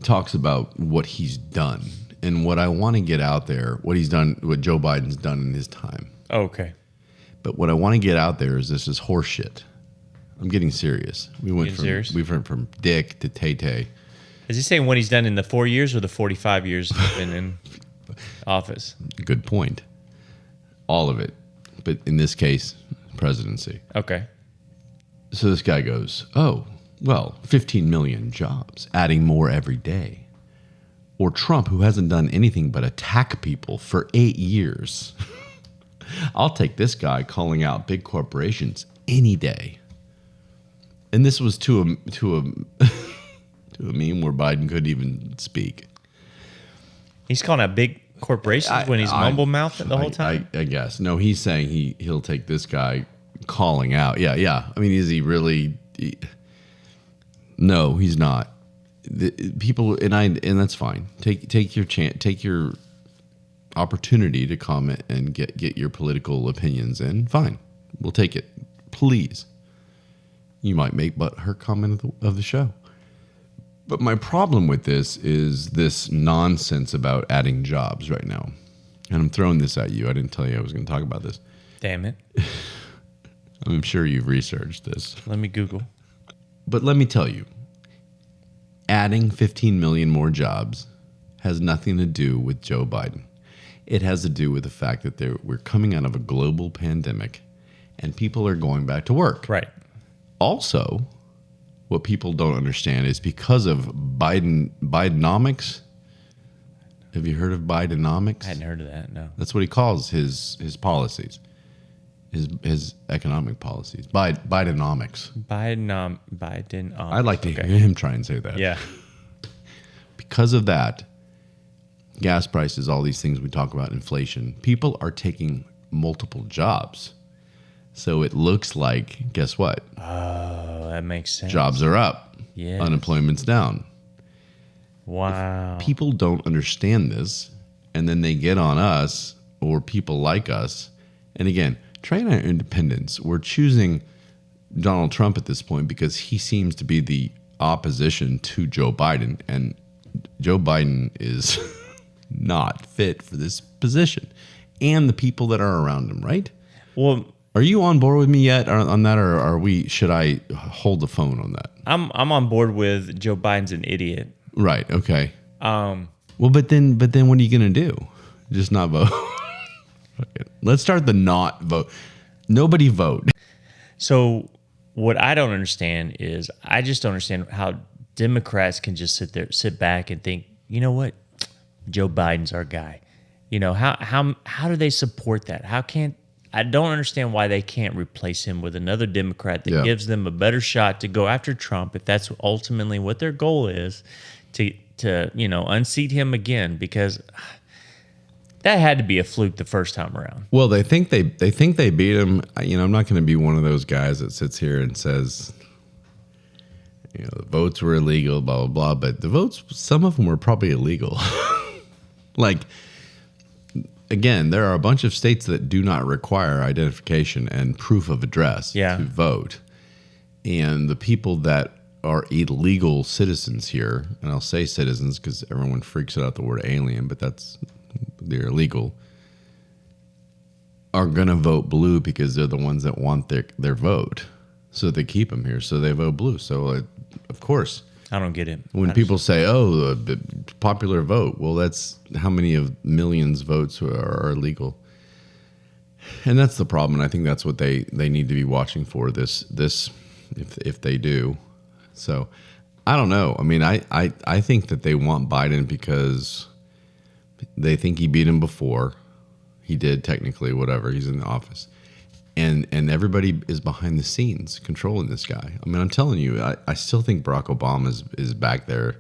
[SPEAKER 1] talks about what he's done and what I want to get out there, what he's done, what Joe Biden's done in his time.
[SPEAKER 3] Okay.
[SPEAKER 1] But what I want to get out there is this is horse shit. I'm getting serious. We went from Dick to Tay Tay.
[SPEAKER 3] Is he saying what he's done in the 4 years or the 45 years he's been in office?
[SPEAKER 1] Good point. All of it. But in this case, presidency.
[SPEAKER 3] Okay.
[SPEAKER 1] So this guy goes, oh, well, 15 million jobs, adding more every day. Or Trump, who hasn't done anything but attack people for 8 years. I'll take this guy calling out big corporations any day. And this was to a meme where Biden couldn't even speak.
[SPEAKER 3] He's calling out big corporations when he's mumble mouthed the whole time?
[SPEAKER 1] I guess. No, he's saying he'll take this guy calling out. Yeah. I mean, is he really... No, he's not. People and that's fine. Take your chance. Take your opportunity to comment and get your political opinions in. Fine, we'll take it. Please. You might make her comment of the show. But my problem with this is this nonsense about adding jobs right now, and I'm throwing this at you. I didn't tell you I was going to talk about this.
[SPEAKER 3] Damn it.
[SPEAKER 1] I'm sure you've researched this.
[SPEAKER 3] Let me Google.
[SPEAKER 1] But let me tell you, adding 15 million more jobs has nothing to do with Joe Biden. It has to do with the fact that we're coming out of a global pandemic and people are going back to work.
[SPEAKER 3] Right.
[SPEAKER 1] Also, what people don't understand is because of Bidenomics. Have you heard of Bidenomics?
[SPEAKER 3] I hadn't heard of that, no.
[SPEAKER 1] That's what he calls his policies. His economic policies. Bidenomics.
[SPEAKER 3] Biden.
[SPEAKER 1] I'd like to hear him try and say that.
[SPEAKER 3] Yeah.
[SPEAKER 1] Because of that, gas prices, all these things we talk about, inflation, people are taking multiple jobs. So it looks like, guess what?
[SPEAKER 3] Oh, that makes sense.
[SPEAKER 1] Jobs are up.
[SPEAKER 3] Yes.
[SPEAKER 1] Unemployment's down.
[SPEAKER 3] Wow.
[SPEAKER 1] If people don't understand this, and then they get on us or people like us. And again, trying our independence, we're choosing Donald Trump at this point because he seems to be the opposition to Joe Biden. And Joe Biden is not fit for this position. And the people that are around him, right?
[SPEAKER 3] Well,
[SPEAKER 1] are you on board with me yet on that, or should I hold the phone on that?
[SPEAKER 3] I'm on board with Joe Biden's an idiot.
[SPEAKER 1] Right. Okay. Well, but then what are you gonna do? Just not vote? Okay. Let's start the not vote. Nobody vote.
[SPEAKER 3] So what I don't understand is I just don't understand how Democrats can just sit back and think, you know what, Joe Biden's our guy. You know, how do they support that? I don't understand why they can't replace him with another Democrat that gives them a better shot to go after Trump if that's ultimately what their goal is, to unseat him again, because that had to be a fluke the first time around.
[SPEAKER 1] Well, they think they beat him. You know, I'm not going to be one of those guys that sits here and says, you know, the votes were illegal, blah, blah, blah. But the votes, some of them were probably illegal. Like, again, there are a bunch of states that do not require identification and proof of address to vote. And the people that are illegal citizens here, and I'll say citizens because everyone freaks out the word alien, but they're illegal, are going to vote blue because they're the ones that want their vote. So they keep them here, so they vote blue. So, of course.
[SPEAKER 3] I don't get it.
[SPEAKER 1] When people say, oh, the popular vote, well, that's how many of millions votes are illegal. And that's the problem. And I think that's what they need to be watching for, this if they do. So I don't know. I mean, I think that they want Biden because they think he beat him before. He did, technically, whatever. He's in the office. And everybody is behind the scenes controlling this guy. I mean, I'm telling you, I still think Barack Obama is back there.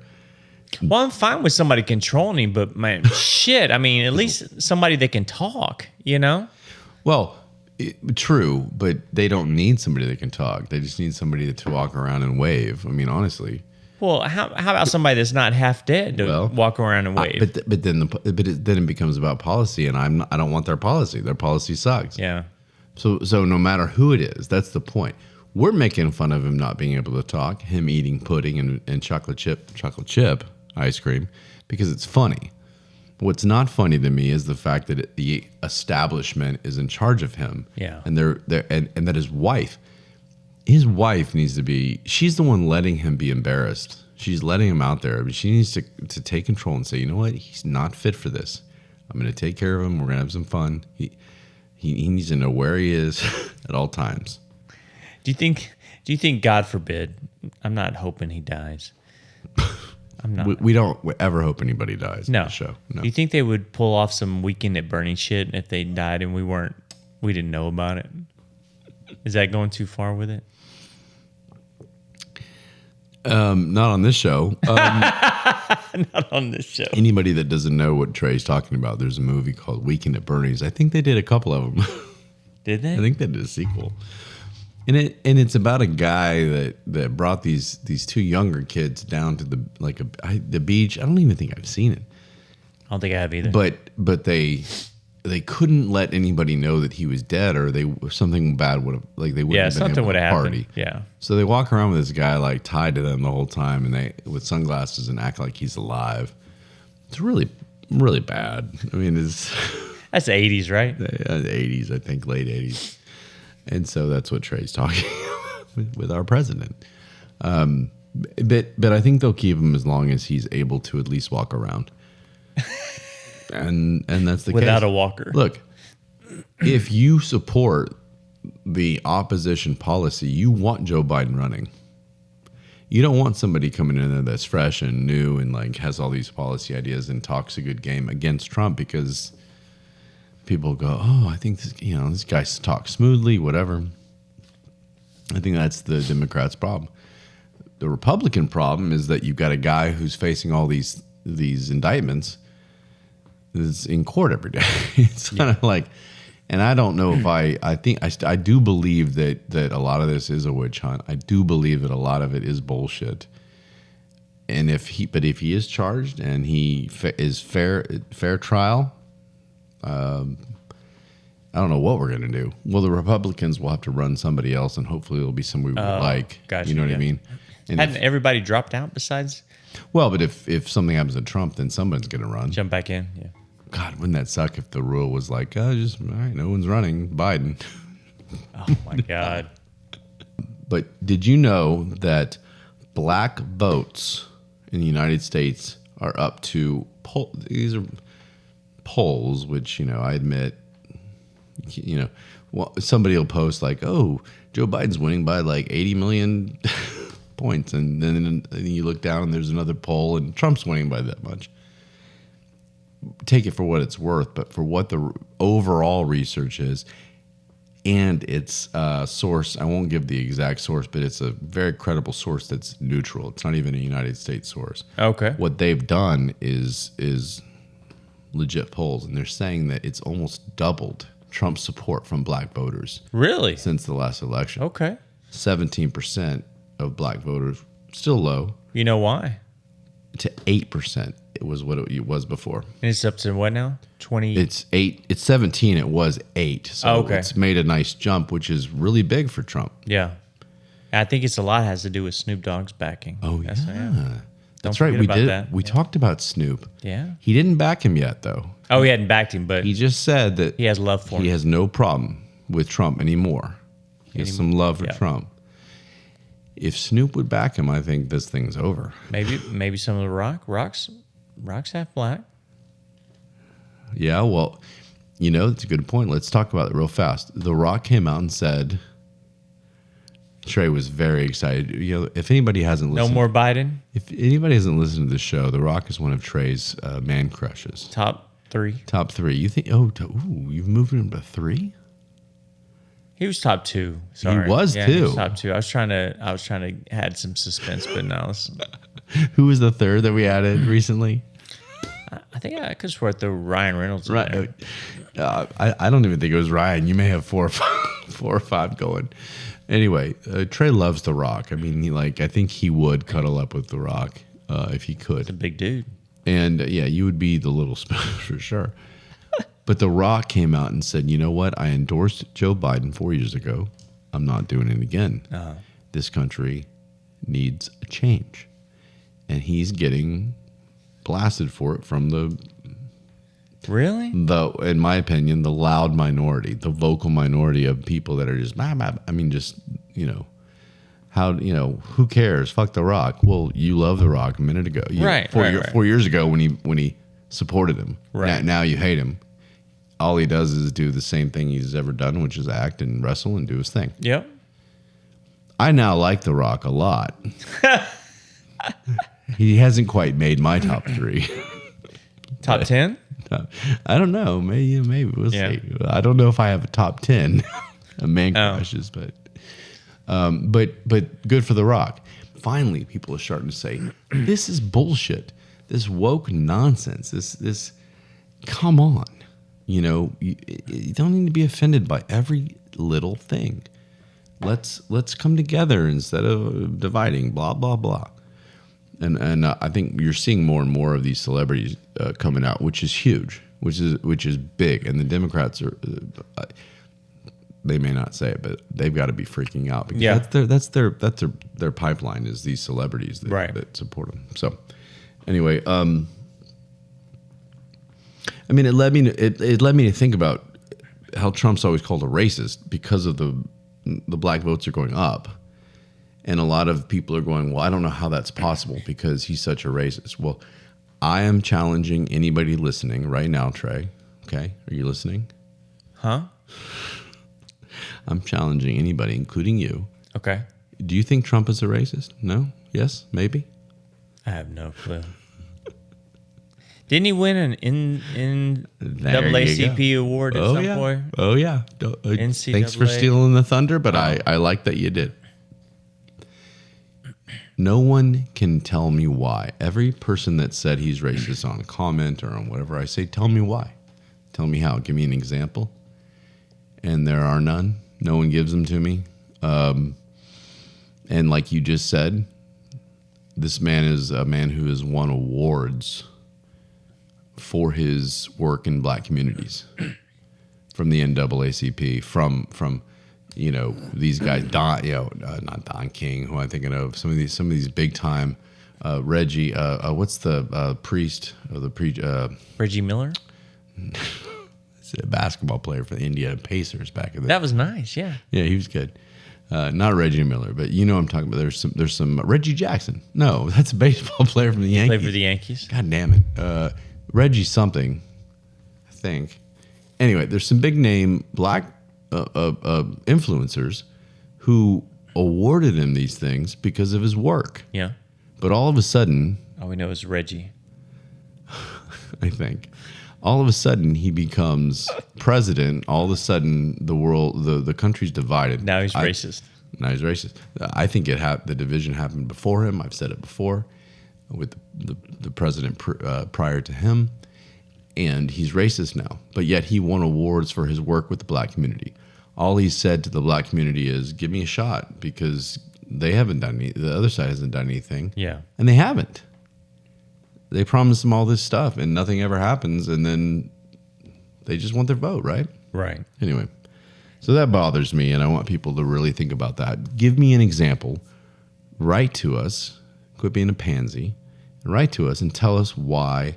[SPEAKER 3] Well, I'm fine with somebody controlling him, but man, shit. I mean, at least somebody that can talk, you know?
[SPEAKER 1] Well, true, but they don't need somebody that can talk. They just need somebody to walk around and wave. I mean, honestly.
[SPEAKER 3] Well, how about somebody that's not half dead to walk around and wave?
[SPEAKER 1] But then it becomes about policy, and I don't want their policy. Their policy sucks.
[SPEAKER 3] Yeah.
[SPEAKER 1] So no matter who it is, that's the point. We're making fun of him not being able to talk, him eating pudding and chocolate chip ice cream, because it's funny. What's not funny to me is the fact that the establishment is in charge of him.
[SPEAKER 3] Yeah.
[SPEAKER 1] And and that his wife needs to be. She's the one letting him be embarrassed. She's letting him out there. I mean, she needs to take control and say, you know what, he's not fit for this. I'm going to take care of him. We're going to have some fun. He needs to know where he is at all times.
[SPEAKER 3] Do you think, God forbid, I'm not hoping he dies. I'm not.
[SPEAKER 1] We don't ever hope anybody dies
[SPEAKER 3] No.
[SPEAKER 1] on the show. No.
[SPEAKER 3] Do you think they would pull off some Weekend at Bernie shit if they died and we didn't know about it? Is that going too far with it?
[SPEAKER 1] Not on this show.
[SPEAKER 3] Not on this show.
[SPEAKER 1] Anybody that doesn't know what Trey's talking about, there's a movie called Weekend at Bernie's. I think they did a couple of them.
[SPEAKER 3] Did they?
[SPEAKER 1] I think they did a sequel. And it's about a guy that brought these two younger kids down to the beach. I don't even think I've seen it.
[SPEAKER 3] I don't think I have either.
[SPEAKER 1] But they couldn't let anybody know that he was dead, or something bad would have they wouldn't have been
[SPEAKER 3] something
[SPEAKER 1] able
[SPEAKER 3] would
[SPEAKER 1] to
[SPEAKER 3] have
[SPEAKER 1] party.
[SPEAKER 3] happened. Yeah.
[SPEAKER 1] So they walk around with this guy tied to them the whole time, and they with sunglasses and act like he's alive. It's really, really bad. I mean,
[SPEAKER 3] That's the 80s, right?
[SPEAKER 1] The 80s, I think, late 80s. And so that's what Trey's talking with our president. But I think they'll keep him as long as he's able to at least walk around. And that's the case.
[SPEAKER 3] Without a walker.
[SPEAKER 1] Look, if you support the opposition policy, you want Joe Biden running. You don't want somebody coming in there that's fresh and new and has all these policy ideas and talks a good game against Trump, because people go, oh, I think this guy talks smoothly, whatever. I think that's the Democrats' problem. The Republican problem is that you've got a guy who's facing all these indictments is in court every day. It's kind of and I don't know if I do believe that a lot of this is a witch hunt. I do believe that a lot of it is bullshit. And if he is charged and he is fair trial, I don't know what we're going to do. Well, the Republicans will have to run somebody else, and hopefully it'll be somebody we like.
[SPEAKER 3] Gotcha,
[SPEAKER 1] you know what I mean? And
[SPEAKER 3] hadn't everybody dropped out besides?
[SPEAKER 1] Well, but if something happens to Trump, then someone's going to run.
[SPEAKER 3] Jump back in, yeah.
[SPEAKER 1] God, wouldn't that suck if the rule was all right, no one's running, Biden.
[SPEAKER 3] Oh, my God.
[SPEAKER 1] But did you know that black votes in the United States are up to these are polls, which, I admit, somebody will post oh, Joe Biden's winning by 80 million points. And then you look down and there's another poll and Trump's winning by that much. Take it for what it's worth, but for what the overall research is and its source, I won't give the exact source, but it's a very credible source that's neutral. It's not even a United States source.
[SPEAKER 3] Okay.
[SPEAKER 1] What they've done is legit polls, and they're saying that it's almost doubled Trump's support from black voters.
[SPEAKER 3] Really?
[SPEAKER 1] Since the last election.
[SPEAKER 3] Okay.
[SPEAKER 1] 17% of black voters, still low.
[SPEAKER 3] You know why?
[SPEAKER 1] To 8%. It was what it was before.
[SPEAKER 3] And it's up to what now? 20?
[SPEAKER 1] It's 8. It's 17. It was 8. So
[SPEAKER 3] okay.
[SPEAKER 1] It's made a nice jump, which is really big for Trump.
[SPEAKER 3] Yeah. I think it's a lot has to do with Snoop Dogg's backing.
[SPEAKER 1] Oh,
[SPEAKER 3] That's,
[SPEAKER 1] yeah. That's
[SPEAKER 3] Don't
[SPEAKER 1] right.
[SPEAKER 3] forget
[SPEAKER 1] We
[SPEAKER 3] about
[SPEAKER 1] did.
[SPEAKER 3] that.
[SPEAKER 1] We talked about Snoop.
[SPEAKER 3] Yeah.
[SPEAKER 1] He didn't back him yet, though.
[SPEAKER 3] Oh, he hadn't backed him, but
[SPEAKER 1] He just said that
[SPEAKER 3] he has love for him.
[SPEAKER 1] he has no problem with Trump anymore. He has some love for Trump. If Snoop would back him, I think this thing's over.
[SPEAKER 3] Maybe some of the Rock's half black.
[SPEAKER 1] Yeah, well, that's a good point. Let's talk about it real fast. The Rock came out and said, Trey was very excited. If anybody hasn't listened,
[SPEAKER 3] No more Biden.
[SPEAKER 1] If anybody hasn't listened to the show, The Rock is one of Trey's man crushes.
[SPEAKER 3] Top 3.
[SPEAKER 1] Top 3. You think? You've moved him to 3.
[SPEAKER 3] He was top 2. Sorry.
[SPEAKER 1] He was
[SPEAKER 3] He
[SPEAKER 1] too.
[SPEAKER 3] was top 2. I was trying to add some suspense, but no.
[SPEAKER 1] Who was the third that we added recently?
[SPEAKER 3] I think I could swear through Ryan Reynolds.
[SPEAKER 1] Right. I don't even think it was Ryan. You may have 4 or 5 going. Anyway, Trey loves The Rock. I mean, I think he would cuddle up with The Rock if he could.
[SPEAKER 3] He's a big dude.
[SPEAKER 1] And you would be the little spoon for sure. But The Rock came out and said, you know what? I endorsed Joe Biden 4 years ago. I'm not doing it again. This country needs a change. And he's getting blasted for it from
[SPEAKER 3] Really?
[SPEAKER 1] in my opinion, the loud minority, the vocal minority of people that are just, who cares? Fuck The Rock. Well, you love The Rock a minute ago.
[SPEAKER 3] Right.
[SPEAKER 1] 4 years ago when he supported him.
[SPEAKER 3] Right.
[SPEAKER 1] Now you hate him. All he does is do the same thing he's ever done, which is act and wrestle and do his thing.
[SPEAKER 3] Yep.
[SPEAKER 1] I now like The Rock a lot. He hasn't quite made my top 3.
[SPEAKER 3] Top 10?
[SPEAKER 1] I don't know. Maybe we'll see. I don't know if I have a top 10 man crushes, but good for The Rock. Finally, people are starting to say, this is bullshit. This woke nonsense. This come on. You don't need to be offended by every little thing. Let's come together instead of dividing, blah, blah, blah. And I think you're seeing more and more of these celebrities coming out, which is huge, which is big. And the Democrats are, they may not say it, but they've got to be freaking out because that's their pipeline is these celebrities that support them. So anyway, it led me to think about how Trump's always called a racist because of the black votes are going up. And a lot of people are going, well, I don't know how that's possible because he's such a racist. Well, I am challenging anybody listening right now, Trey. Okay? Are you listening?
[SPEAKER 3] Huh?
[SPEAKER 1] I'm challenging anybody, including you.
[SPEAKER 3] Okay.
[SPEAKER 1] Do you think Trump is a racist? No? Yes? Maybe?
[SPEAKER 3] I have no clue. Didn't he win an NAACP award at some point?
[SPEAKER 1] Oh, yeah.
[SPEAKER 3] NCAA.
[SPEAKER 1] Thanks for stealing the thunder, but I like that you did. No one can tell me why. Every person that said he's racist on a comment or on whatever, I say, tell me why. Tell me how. Give me an example. And there are none. No one gives them to me. And like you just said, this man is a man who has won awards for his work in black communities from the NAACP, from these guys, not Don King, who I'm thinking of, some of these big time, Reggie, what's the priest or the
[SPEAKER 3] Reggie Miller?
[SPEAKER 1] He's a basketball player for the Indiana Pacers back in the.
[SPEAKER 3] That was nice, yeah.
[SPEAKER 1] Yeah, he was good. Not Reggie Miller, but I'm talking about. There's some Reggie Jackson. No, that's a baseball player from the Yankees.
[SPEAKER 3] Played for the Yankees.
[SPEAKER 1] God damn it, Reggie something, I think. Anyway, there's some big name black influencers who awarded him these things because of his work.
[SPEAKER 3] Yeah.
[SPEAKER 1] But all of a sudden,
[SPEAKER 3] All we know is Reggie.
[SPEAKER 1] I think, all of a sudden he becomes president. All of a sudden, the country's divided.
[SPEAKER 3] Now he's racist.
[SPEAKER 1] Now he's racist. I think the division happened before him. I've said it before with the president prior to him. And he's racist now. But yet he won awards for his work with the black community. All he said to the black community is, give me a shot, because they haven't done the other side hasn't done anything.
[SPEAKER 3] Yeah.
[SPEAKER 1] And they haven't. They promise them all this stuff and nothing ever happens. And then they just want their vote, right?
[SPEAKER 3] Right.
[SPEAKER 1] Anyway, so that bothers me. And I want people to really think about that. Give me an example. Write to us. Quit being a pansy. And write to us and tell us why.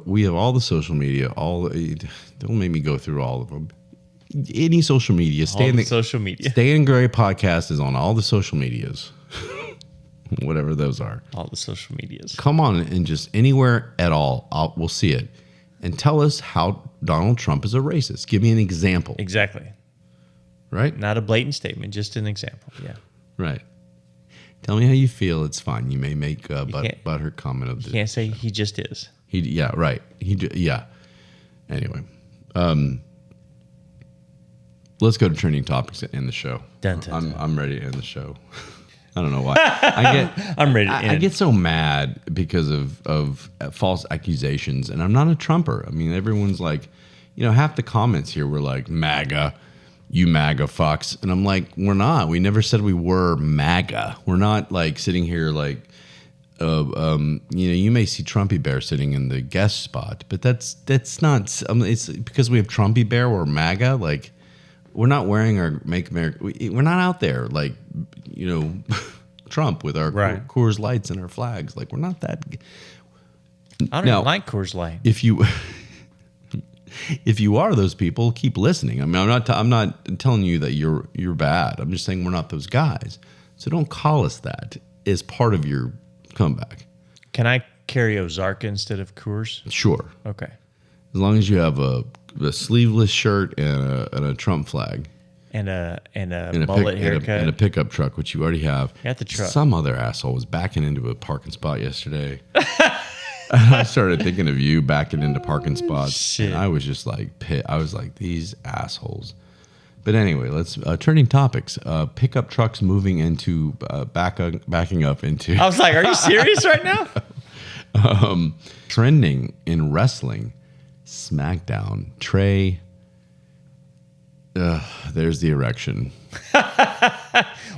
[SPEAKER 1] We have all the social media. Don't make me go through all of them. Any social media.
[SPEAKER 3] Social media.
[SPEAKER 1] Stay in Gray podcast is on all the social medias. Whatever those are.
[SPEAKER 3] All the social medias.
[SPEAKER 1] Come on, and just anywhere at all, we'll see it. And tell us how Donald Trump is a racist. Give me an example.
[SPEAKER 3] Exactly.
[SPEAKER 1] Right?
[SPEAKER 3] Not a blatant statement, just an example. Yeah.
[SPEAKER 1] Right. Tell me how you feel. It's fine. You may make a butthurt comment of
[SPEAKER 3] You can't say he just is.
[SPEAKER 1] Yeah, right. Yeah. Anyway, let's go to trending topics and end the show. I'm ready to end the show. I don't know why.
[SPEAKER 3] I'm ready to end.
[SPEAKER 1] I get so mad because of false accusations, and I'm not a Trumper. I mean, everyone's like, half the comments here were like, MAGA, you MAGA fucks. And I'm like, we're not. We never said we were MAGA. We're not like sitting here like, you may see Trumpy Bear sitting in the guest spot, but that's not. It's because we have Trumpy Bear or MAGA. Like, we're not wearing our Make America. We're not out there like, Trump with our Coors Lights and our flags. Like, we're not that.
[SPEAKER 3] I don't even like Coors Light.
[SPEAKER 1] If you are those people, keep listening. I mean, I'm not telling you that you're bad. I'm just saying we're not those guys. So don't call us that as part of your comeback.
[SPEAKER 3] Can I carry Ozarka instead of Coors?
[SPEAKER 1] Sure.
[SPEAKER 3] Okay.
[SPEAKER 1] As long as you have a sleeveless shirt and a Trump flag.
[SPEAKER 3] And a mullet haircut.
[SPEAKER 1] And a pickup truck, which you already have.
[SPEAKER 3] Got the truck.
[SPEAKER 1] Some other asshole was backing into a parking spot yesterday. I started thinking of you backing into parking spots.
[SPEAKER 3] Shit.
[SPEAKER 1] And I was just like, I was like, these assholes. But anyway, let's turning topics. Pickup trucks moving into backing up into.
[SPEAKER 3] I was like, are you serious right now?
[SPEAKER 1] Trending in wrestling, SmackDown. Trey. There's the erection.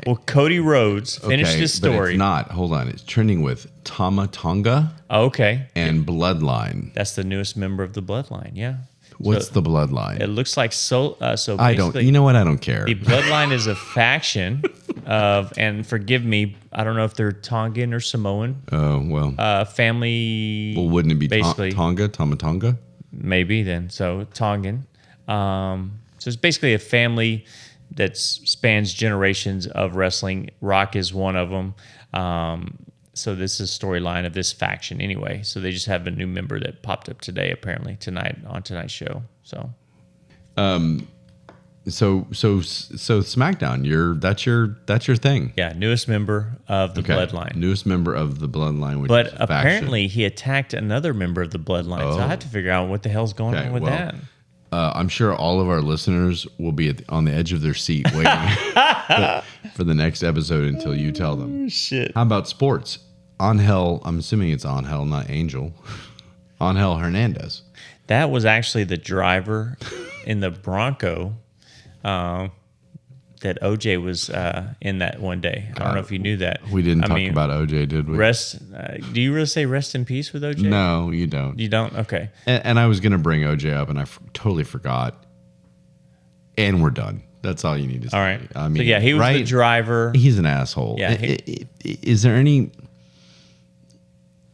[SPEAKER 3] Well, Cody Rhodes finished his story.
[SPEAKER 1] But it's not. Hold on. It's trending with Tama Tonga.
[SPEAKER 3] Oh, okay.
[SPEAKER 1] And Bloodline.
[SPEAKER 3] That's the newest member of the Bloodline. Yeah.
[SPEAKER 1] What's the Bloodline?
[SPEAKER 3] It looks like so.
[SPEAKER 1] I don't. You know what? I don't care.
[SPEAKER 3] The Bloodline is a faction of, and forgive me, I don't know if they're Tongan or Samoan.
[SPEAKER 1] Oh well.
[SPEAKER 3] Family.
[SPEAKER 1] Well, wouldn't it be
[SPEAKER 3] basically
[SPEAKER 1] Tama Tonga?
[SPEAKER 3] Maybe then. So Tongan. So it's basically a family that spans generations of wrestling. Rock is one of them. So this is a storyline of this faction anyway. So they just have a new member that popped up today, apparently tonight on tonight's show. So SmackDown, that's your thing. Yeah, newest member of the Bloodline.
[SPEAKER 1] Newest member of the Bloodline, which
[SPEAKER 3] but
[SPEAKER 1] is
[SPEAKER 3] apparently he attacked another member of the Bloodline. So I have to figure out what the hell's going on with that.
[SPEAKER 1] I'm sure all of our listeners will be on the edge of their seat waiting for the next episode until you tell them.
[SPEAKER 3] Shit.
[SPEAKER 1] How about sports? Angel, I'm assuming it's Angel, not Angel. Angel Hernandez.
[SPEAKER 3] That was actually the driver in the Bronco that OJ was in that one day. I don't know if you knew that.
[SPEAKER 1] We didn't talk about OJ, did we?
[SPEAKER 3] Do you really say rest in peace with OJ?
[SPEAKER 1] No, you don't.
[SPEAKER 3] You don't? Okay.
[SPEAKER 1] And I was going to bring OJ up, and I totally forgot. And we're done. That's all you need to say.
[SPEAKER 3] All right.
[SPEAKER 1] I mean,
[SPEAKER 3] so yeah, he was the driver.
[SPEAKER 1] He's an asshole.
[SPEAKER 3] Yeah.
[SPEAKER 1] Is there any...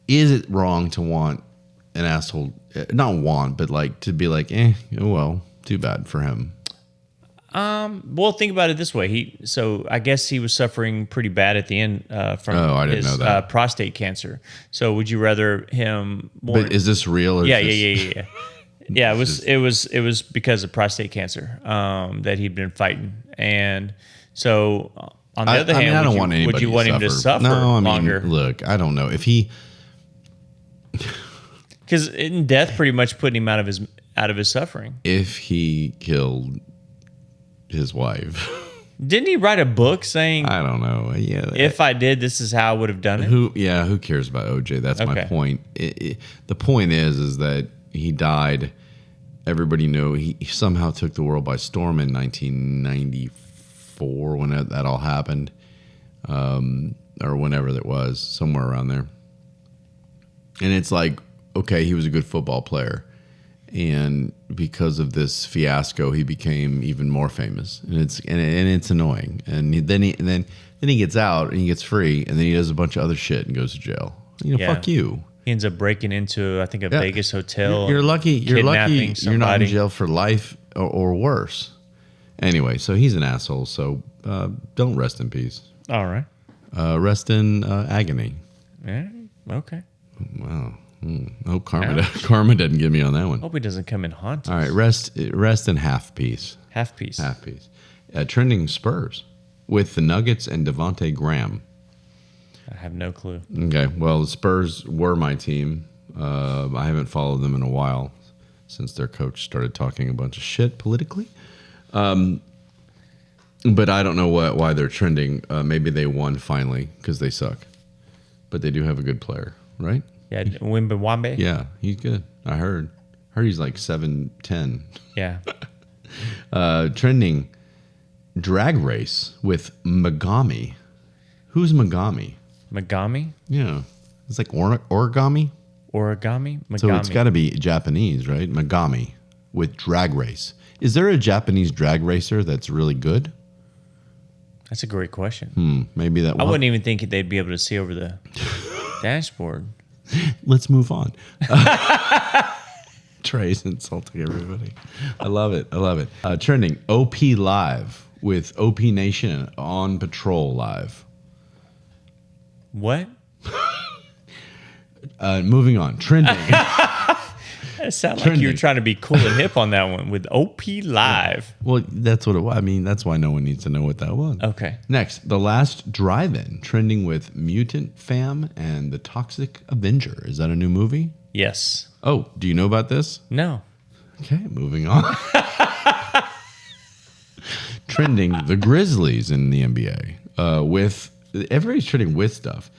[SPEAKER 1] Is it wrong to want an asshole... Not want, but like to be like, oh, well, too bad for him.
[SPEAKER 3] Well, think about it this way. So I guess he was suffering pretty bad at the end from his prostate cancer. So would you rather him more? But
[SPEAKER 1] is this real? Or
[SPEAKER 3] yeah. Yeah, it was because of prostate cancer that he'd been fighting, and so On the other hand,
[SPEAKER 1] I don't want anybody
[SPEAKER 3] would you want him to suffer
[SPEAKER 1] no, I mean,
[SPEAKER 3] longer?
[SPEAKER 1] Look, I don't know if he.
[SPEAKER 3] Because in death, pretty much putting him out of his suffering.
[SPEAKER 1] If he killed his wife,
[SPEAKER 3] Didn't he write a book saying,
[SPEAKER 1] I don't know. Yeah,
[SPEAKER 3] if I did, this is how I would have done it?
[SPEAKER 1] Who cares about OJ? That's my point. The point is that he died. Everybody knew he somehow took the world by storm in 1994 when that all happened, or whenever that was, somewhere around there. And it's like, okay, he was a good football player, and because of this fiasco, he became even more famous, and it's annoying. And then he gets out and he gets free, and then he does a bunch of other shit and goes to jail. Fuck you.
[SPEAKER 3] He ends up breaking into, I think, a Vegas hotel.
[SPEAKER 1] You're lucky. You're lucky.
[SPEAKER 3] Somebody.
[SPEAKER 1] You're not in jail for life or worse. Anyway, so he's an asshole. So don't rest in peace.
[SPEAKER 3] All right.
[SPEAKER 1] Rest in agony.
[SPEAKER 3] Yeah. Okay.
[SPEAKER 1] Wow. Hope karma doesn't get me on that one.
[SPEAKER 3] Hope he doesn't come and haunt us.
[SPEAKER 1] All right. Rest in half peace.
[SPEAKER 3] Half piece.
[SPEAKER 1] Half piece. Trending Spurs with the Nuggets and Devontae Graham.
[SPEAKER 3] I have no clue.
[SPEAKER 1] Okay, well, the Spurs were my team. I haven't followed them in a while since their coach started talking a bunch of shit politically. But I don't know why they're trending. Maybe they won finally because they suck. But they do have a good player, right?
[SPEAKER 3] Yeah, Wembanyama.
[SPEAKER 1] Yeah, he's good. I heard he's like 7'10".
[SPEAKER 3] Yeah.
[SPEAKER 1] Trending drag race with Megami. Who's Megami?
[SPEAKER 3] Megami?
[SPEAKER 1] Yeah. It's like origami.
[SPEAKER 3] Origami? Megami.
[SPEAKER 1] So it's got to be Japanese, right? Megami with drag race. Is there a Japanese drag racer that's really good?
[SPEAKER 3] That's a great question.
[SPEAKER 1] Maybe that.
[SPEAKER 3] I wouldn't even think they'd be able to see over the dashboard.
[SPEAKER 1] Let's move on. Trey's insulting everybody. I love it. Trending OP Live with OP Nation on Patrol Live.
[SPEAKER 3] What?
[SPEAKER 1] Moving on. Trending.
[SPEAKER 3] It sounded like you were trying to be cool and hip on that one with OP Live.
[SPEAKER 1] Well, that's what it was. I mean, that's why no one needs to know what that was.
[SPEAKER 3] Okay.
[SPEAKER 1] Next, The Last Drive-In, trending with Mutant Fam and The Toxic Avenger. Is that a new movie?
[SPEAKER 3] Yes.
[SPEAKER 1] Oh, do you know about this?
[SPEAKER 3] No.
[SPEAKER 1] Okay, moving on. Trending the Grizzlies in the NBA with everybody's trending with stuff.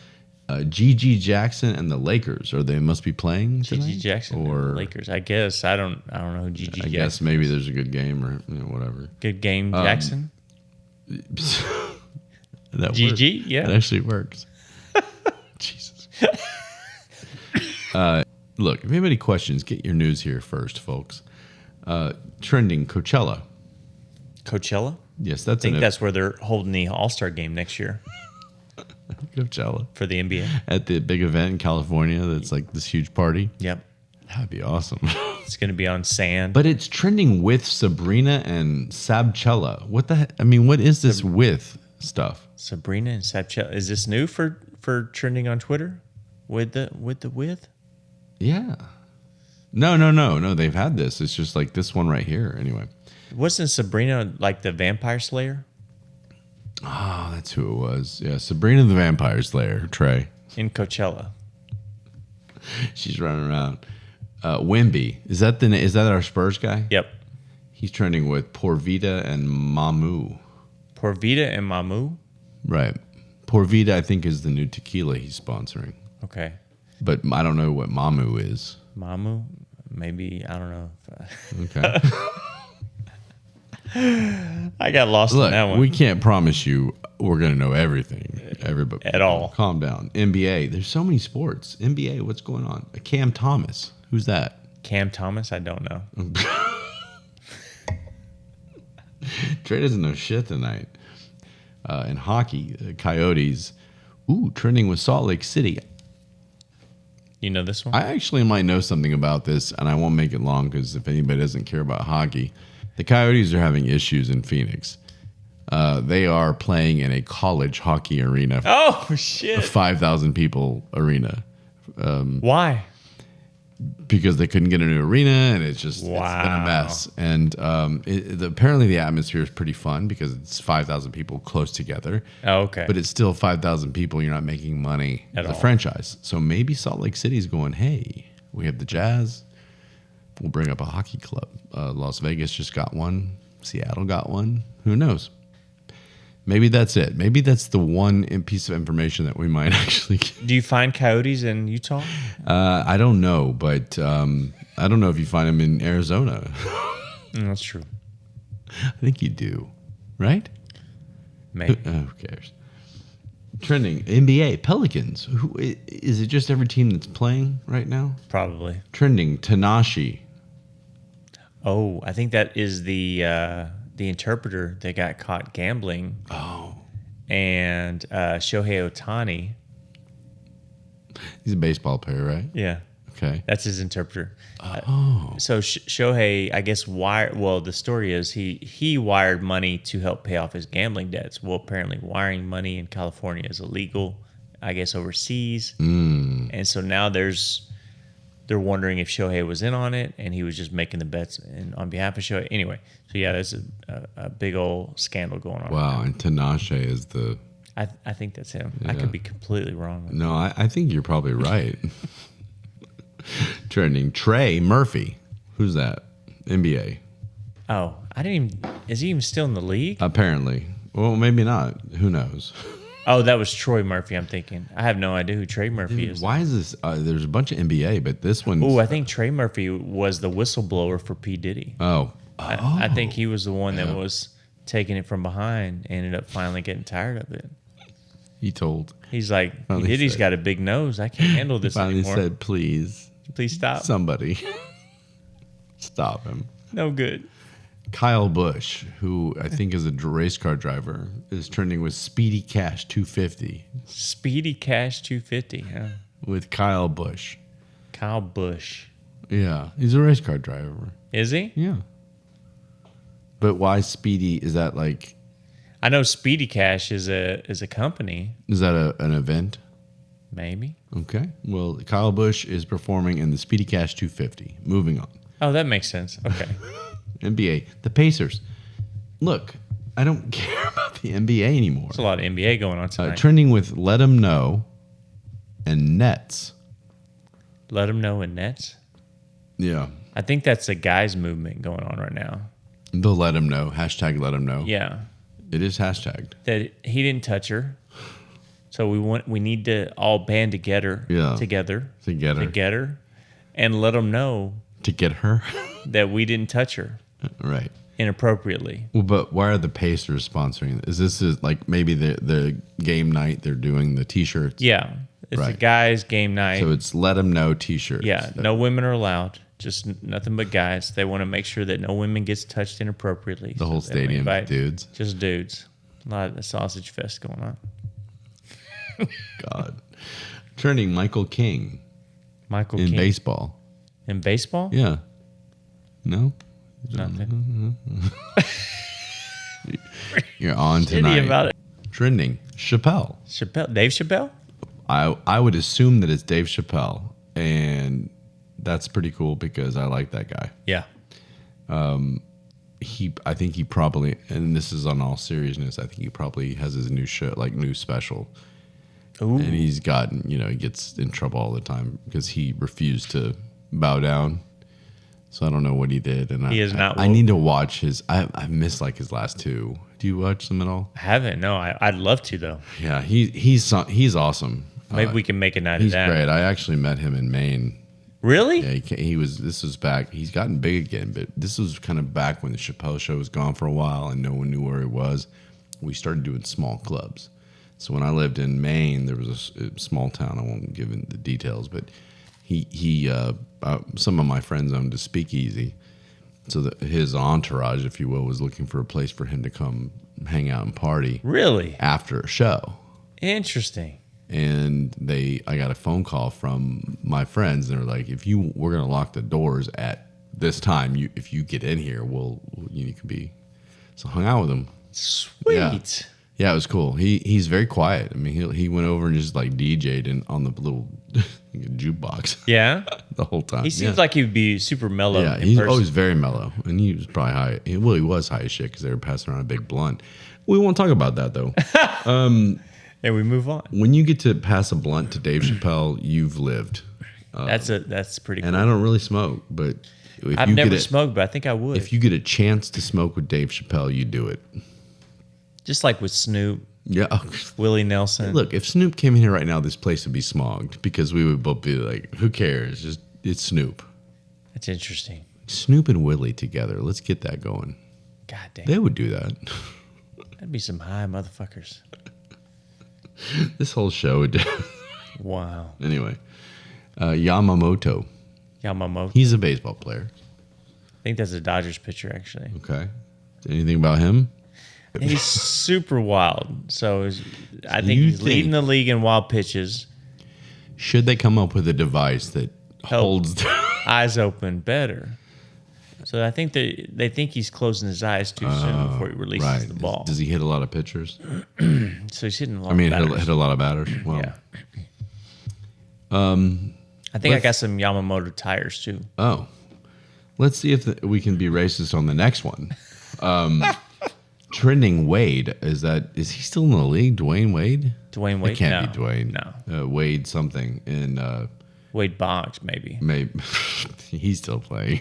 [SPEAKER 1] Gigi Jackson and the Lakers, or they must be playing tonight?
[SPEAKER 3] Gigi Jackson or Lakers. I guess I don't know who Gigi Jackson.
[SPEAKER 1] I guess maybe there's a good game or whatever.
[SPEAKER 3] Good game, Jackson.
[SPEAKER 1] That
[SPEAKER 3] Gigi,
[SPEAKER 1] works.
[SPEAKER 3] yeah,
[SPEAKER 1] it actually works. Jesus. Look, if anybody questions, get your news here first, folks. Trending Coachella.
[SPEAKER 3] Coachella?
[SPEAKER 1] Yes, that's.
[SPEAKER 3] I think that's where they're holding the All-Star game next year.
[SPEAKER 1] Coachella
[SPEAKER 3] for the NBA
[SPEAKER 1] at the big event in California. That's like this huge party.
[SPEAKER 3] Yep,
[SPEAKER 1] that'd be awesome.
[SPEAKER 3] It's going to be on sand,
[SPEAKER 1] but it's trending with Sabrina and Sabchella. What the heck? I mean, what is this with stuff?
[SPEAKER 3] Sabrina and Sabchella. Is this new for trending on Twitter? With? Yeah.
[SPEAKER 1] No. They've had this. It's just like this one right here. Anyway,
[SPEAKER 3] wasn't Sabrina like the Vampire Slayer?
[SPEAKER 1] Oh, that's who it was. Yeah, Sabrina the Vampire Slayer, Trey.
[SPEAKER 3] In Coachella.
[SPEAKER 1] She's running around. Wemby. Is that our Spurs guy?
[SPEAKER 3] Yep.
[SPEAKER 1] He's trending with Porvita and Mamu.
[SPEAKER 3] Porvita and Mamu?
[SPEAKER 1] Right. Porvita, I think, is the new tequila he's sponsoring.
[SPEAKER 3] Okay.
[SPEAKER 1] But I don't know what Mamu is.
[SPEAKER 3] Mamu? Maybe, I don't know.
[SPEAKER 1] Okay.
[SPEAKER 3] I got lost in that one.
[SPEAKER 1] We can't promise you we're going to know everything. Everybody
[SPEAKER 3] at all.
[SPEAKER 1] Calm down. NBA. There's so many sports. NBA. What's going on? Cam Thomas. Who's that?
[SPEAKER 3] Cam Thomas? I don't know.
[SPEAKER 1] Trey doesn't know shit tonight. In hockey, the Coyotes. Trending with Salt Lake City.
[SPEAKER 3] You know this one?
[SPEAKER 1] I actually might know something about this, and I won't make it long because if anybody doesn't care about hockey, the Coyotes are having issues in Phoenix. They are playing in a college hockey arena.
[SPEAKER 3] Oh, shit.
[SPEAKER 1] A 5,000 people arena.
[SPEAKER 3] Why?
[SPEAKER 1] because they couldn't get a new arena, and it's been a mess. And apparently the atmosphere is pretty fun because it's 5,000 people close together.
[SPEAKER 3] Oh, okay.
[SPEAKER 1] But it's still 5,000 people. You're not making money as a franchise. So maybe Salt Lake City's going, hey, we have the Jazz. We'll bring up a hockey club. Las Vegas just got one. Seattle got one. Who knows? Maybe that's it. Maybe that's the one piece of information that we might actually get.
[SPEAKER 3] Do you find coyotes in Utah?
[SPEAKER 1] I don't know, but I don't know if you find them in Arizona.
[SPEAKER 3] That's true.
[SPEAKER 1] I think you do, right?
[SPEAKER 3] Maybe.
[SPEAKER 1] Who cares? Trending NBA Pelicans. Who is it? Just every team that's playing right now?
[SPEAKER 3] Probably.
[SPEAKER 1] Trending Tanashi.
[SPEAKER 3] Oh, I think that is the interpreter that got caught gambling.
[SPEAKER 1] Oh.
[SPEAKER 3] And Shohei Ohtani.
[SPEAKER 1] He's a baseball player, right?
[SPEAKER 3] Yeah.
[SPEAKER 1] Okay.
[SPEAKER 3] That's his interpreter.
[SPEAKER 1] Oh.
[SPEAKER 3] So Shohei, I guess, the story is he wired money to help pay off his gambling debts. Well, apparently wiring money in California is illegal, I guess, overseas. And so now they're wondering if Shohei was in on it, and he was just making the bets on behalf of Shohei. Anyway, so yeah, there's a big old scandal going on.
[SPEAKER 1] Wow, and Tinashe is the...
[SPEAKER 3] I think that's him.
[SPEAKER 1] Yeah.
[SPEAKER 3] I could be completely wrong.
[SPEAKER 1] No, I think you're probably right. Trending Trey Murphy. Who's that? NBA.
[SPEAKER 3] Oh, I didn't even... Is he even still in the league?
[SPEAKER 1] Apparently. Well, maybe not. Who knows?
[SPEAKER 3] Oh, that was Troy Murphy, I'm thinking. I have no idea who Trey Murphy is.
[SPEAKER 1] Why is this? There's a bunch of NBA, but this one...
[SPEAKER 3] Oh, I think Trey Murphy was the whistleblower for P. Diddy.
[SPEAKER 1] Oh.
[SPEAKER 3] I think he was the one that was taking it from behind, ended up finally getting tired of it.
[SPEAKER 1] He told...
[SPEAKER 3] He's like, P. Diddy's got a big nose. I can't handle this
[SPEAKER 1] finally
[SPEAKER 3] anymore.
[SPEAKER 1] Said, please
[SPEAKER 3] stop.
[SPEAKER 1] Somebody. Stop him.
[SPEAKER 3] No good.
[SPEAKER 1] Kyle Busch, who I think is a race car driver, is trending with Speedy Cash 250.
[SPEAKER 3] Speedy Cash 250, huh?
[SPEAKER 1] With Kyle Busch.
[SPEAKER 3] Kyle Busch.
[SPEAKER 1] Yeah, he's a race car driver.
[SPEAKER 3] Is he?
[SPEAKER 1] Yeah. But why Speedy? Is that like...
[SPEAKER 3] I know Speedy Cash is a company.
[SPEAKER 1] Is that an event?
[SPEAKER 3] Maybe.
[SPEAKER 1] Okay. Well, Kyle Busch is performing in the Speedy Cash 250. Moving on.
[SPEAKER 3] Oh, that makes sense. Okay.
[SPEAKER 1] NBA, the Pacers. Look, I don't care about the NBA anymore.
[SPEAKER 3] There's a lot of NBA going on tonight.
[SPEAKER 1] Trending with Let 'Em Know and Nets.
[SPEAKER 3] Let 'Em Know and Nets?
[SPEAKER 1] Yeah.
[SPEAKER 3] I think that's a guys movement going on right now.
[SPEAKER 1] The Let 'Em Know. Hashtag Let 'Em Know.
[SPEAKER 3] Yeah.
[SPEAKER 1] It is hashtagged.
[SPEAKER 3] That he didn't touch her. So we need to all band together.
[SPEAKER 1] Yeah.
[SPEAKER 3] Together.
[SPEAKER 1] Together.
[SPEAKER 3] And let them know.
[SPEAKER 1] To get her?
[SPEAKER 3] That we didn't touch her.
[SPEAKER 1] Right.
[SPEAKER 3] Inappropriately.
[SPEAKER 1] Well, but why are the Pacers sponsoring? Is this like maybe the game night they're doing the T-shirts?
[SPEAKER 3] Yeah. It's a guys' game night.
[SPEAKER 1] So it's Let 'Em Know T-shirts.
[SPEAKER 3] Yeah. No women are allowed. Just nothing but guys. They want to make sure that no women gets touched inappropriately.
[SPEAKER 1] The whole stadium, dudes.
[SPEAKER 3] Just dudes. A lot of the sausage fest going on.
[SPEAKER 1] God. Trending Michael King. In baseball.
[SPEAKER 3] In baseball?
[SPEAKER 1] Yeah. No?
[SPEAKER 3] Nothing.
[SPEAKER 1] You're on tonight.
[SPEAKER 3] About it.
[SPEAKER 1] Trending Chappelle.
[SPEAKER 3] Dave Chappelle?
[SPEAKER 1] I would assume that it's Dave Chappelle, and that's pretty cool because I like that guy.
[SPEAKER 3] Yeah.
[SPEAKER 1] I think he probably, and this is on all seriousness, I think he probably has his new show, like new special. Ooh. And he's gotten, he gets in trouble all the time because he refused to bow down. So I don't know what he did, and I need to watch his. I missed like his last two. Do you watch them at all?
[SPEAKER 3] I haven't. No, I'd love to though.
[SPEAKER 1] Yeah, he's awesome.
[SPEAKER 3] Maybe we can make a night of that.
[SPEAKER 1] He's great. I actually met him in Maine.
[SPEAKER 3] Really?
[SPEAKER 1] Yeah, he was. This was back. He's gotten big again, but this was kind of back when the Chappelle Show was gone for a while, and no one knew where he was. We started doing small clubs. So when I lived in Maine, there was a small town. I won't give in the details, but some of my friends owned a speakeasy. So his entourage, if you will, was looking for a place for him to come hang out and party.
[SPEAKER 3] Really?
[SPEAKER 1] After a show.
[SPEAKER 3] Interesting. And
[SPEAKER 1] I got a phone call from my friends. They were like, we're going to lock the doors at this time. If you get in here, you can be. So I hung out with him.
[SPEAKER 3] Sweet.
[SPEAKER 1] Yeah, it was cool. He's very quiet. I mean, he went over and just like DJ'd on the little a jukebox.
[SPEAKER 3] Yeah?
[SPEAKER 1] The whole time.
[SPEAKER 3] He seems like he would be super mellow.
[SPEAKER 1] Yeah,
[SPEAKER 3] in
[SPEAKER 1] he's
[SPEAKER 3] person.
[SPEAKER 1] always very mellow, and he was probably high. Well, he was high as shit because they were passing around a big blunt. We won't talk about that though.
[SPEAKER 3] And we move on.
[SPEAKER 1] When you get to pass a blunt to Dave Chappelle, you've lived.
[SPEAKER 3] That's pretty cool.
[SPEAKER 1] And I don't really smoke, but if
[SPEAKER 3] I've
[SPEAKER 1] you
[SPEAKER 3] never
[SPEAKER 1] get
[SPEAKER 3] smoked, but I think I would.
[SPEAKER 1] if you get a chance to smoke with Dave Chappelle, you do it.
[SPEAKER 3] Just like with Snoop,
[SPEAKER 1] Yeah.
[SPEAKER 3] Willie Nelson.
[SPEAKER 1] Look, if Snoop came in here right now, this place would be smogged because we would both be like, "Who cares? Just it's Snoop."
[SPEAKER 3] That's interesting.
[SPEAKER 1] Snoop and Willie together. Let's get that going.
[SPEAKER 3] God damn.
[SPEAKER 1] They would do that.
[SPEAKER 3] That'd be some high motherfuckers.
[SPEAKER 1] This whole show would.
[SPEAKER 3] Wow.
[SPEAKER 1] Anyway, Yamamoto.
[SPEAKER 3] Yamamoto.
[SPEAKER 1] He's a baseball player.
[SPEAKER 3] I think that's a Dodgers pitcher, actually.
[SPEAKER 1] Okay. Anything about him?
[SPEAKER 3] He's super wild. So I think
[SPEAKER 1] You
[SPEAKER 3] he's
[SPEAKER 1] think-
[SPEAKER 3] leading the league in wild pitches.
[SPEAKER 1] Should they come up with a device that holds?
[SPEAKER 3] Eyes open better. So I think they think he's closing his eyes too soon before he releases the ball.
[SPEAKER 1] Does he hit a lot of pitchers?
[SPEAKER 3] So he's hitting a lot
[SPEAKER 1] I mean,
[SPEAKER 3] of batters.
[SPEAKER 1] hit a lot of batters. Well,
[SPEAKER 3] Yeah. I think I got some Yamamoto tires too.
[SPEAKER 1] Oh, let's see if we can be racist on the next one. Trending Wade is he still in the league? Dwayne Wade?
[SPEAKER 3] Dwayne Wade?
[SPEAKER 1] It can't
[SPEAKER 3] No.
[SPEAKER 1] be Dwayne.
[SPEAKER 3] No.
[SPEAKER 1] Wade something in
[SPEAKER 3] Wade Boggs, maybe.
[SPEAKER 1] maybe he's still playing.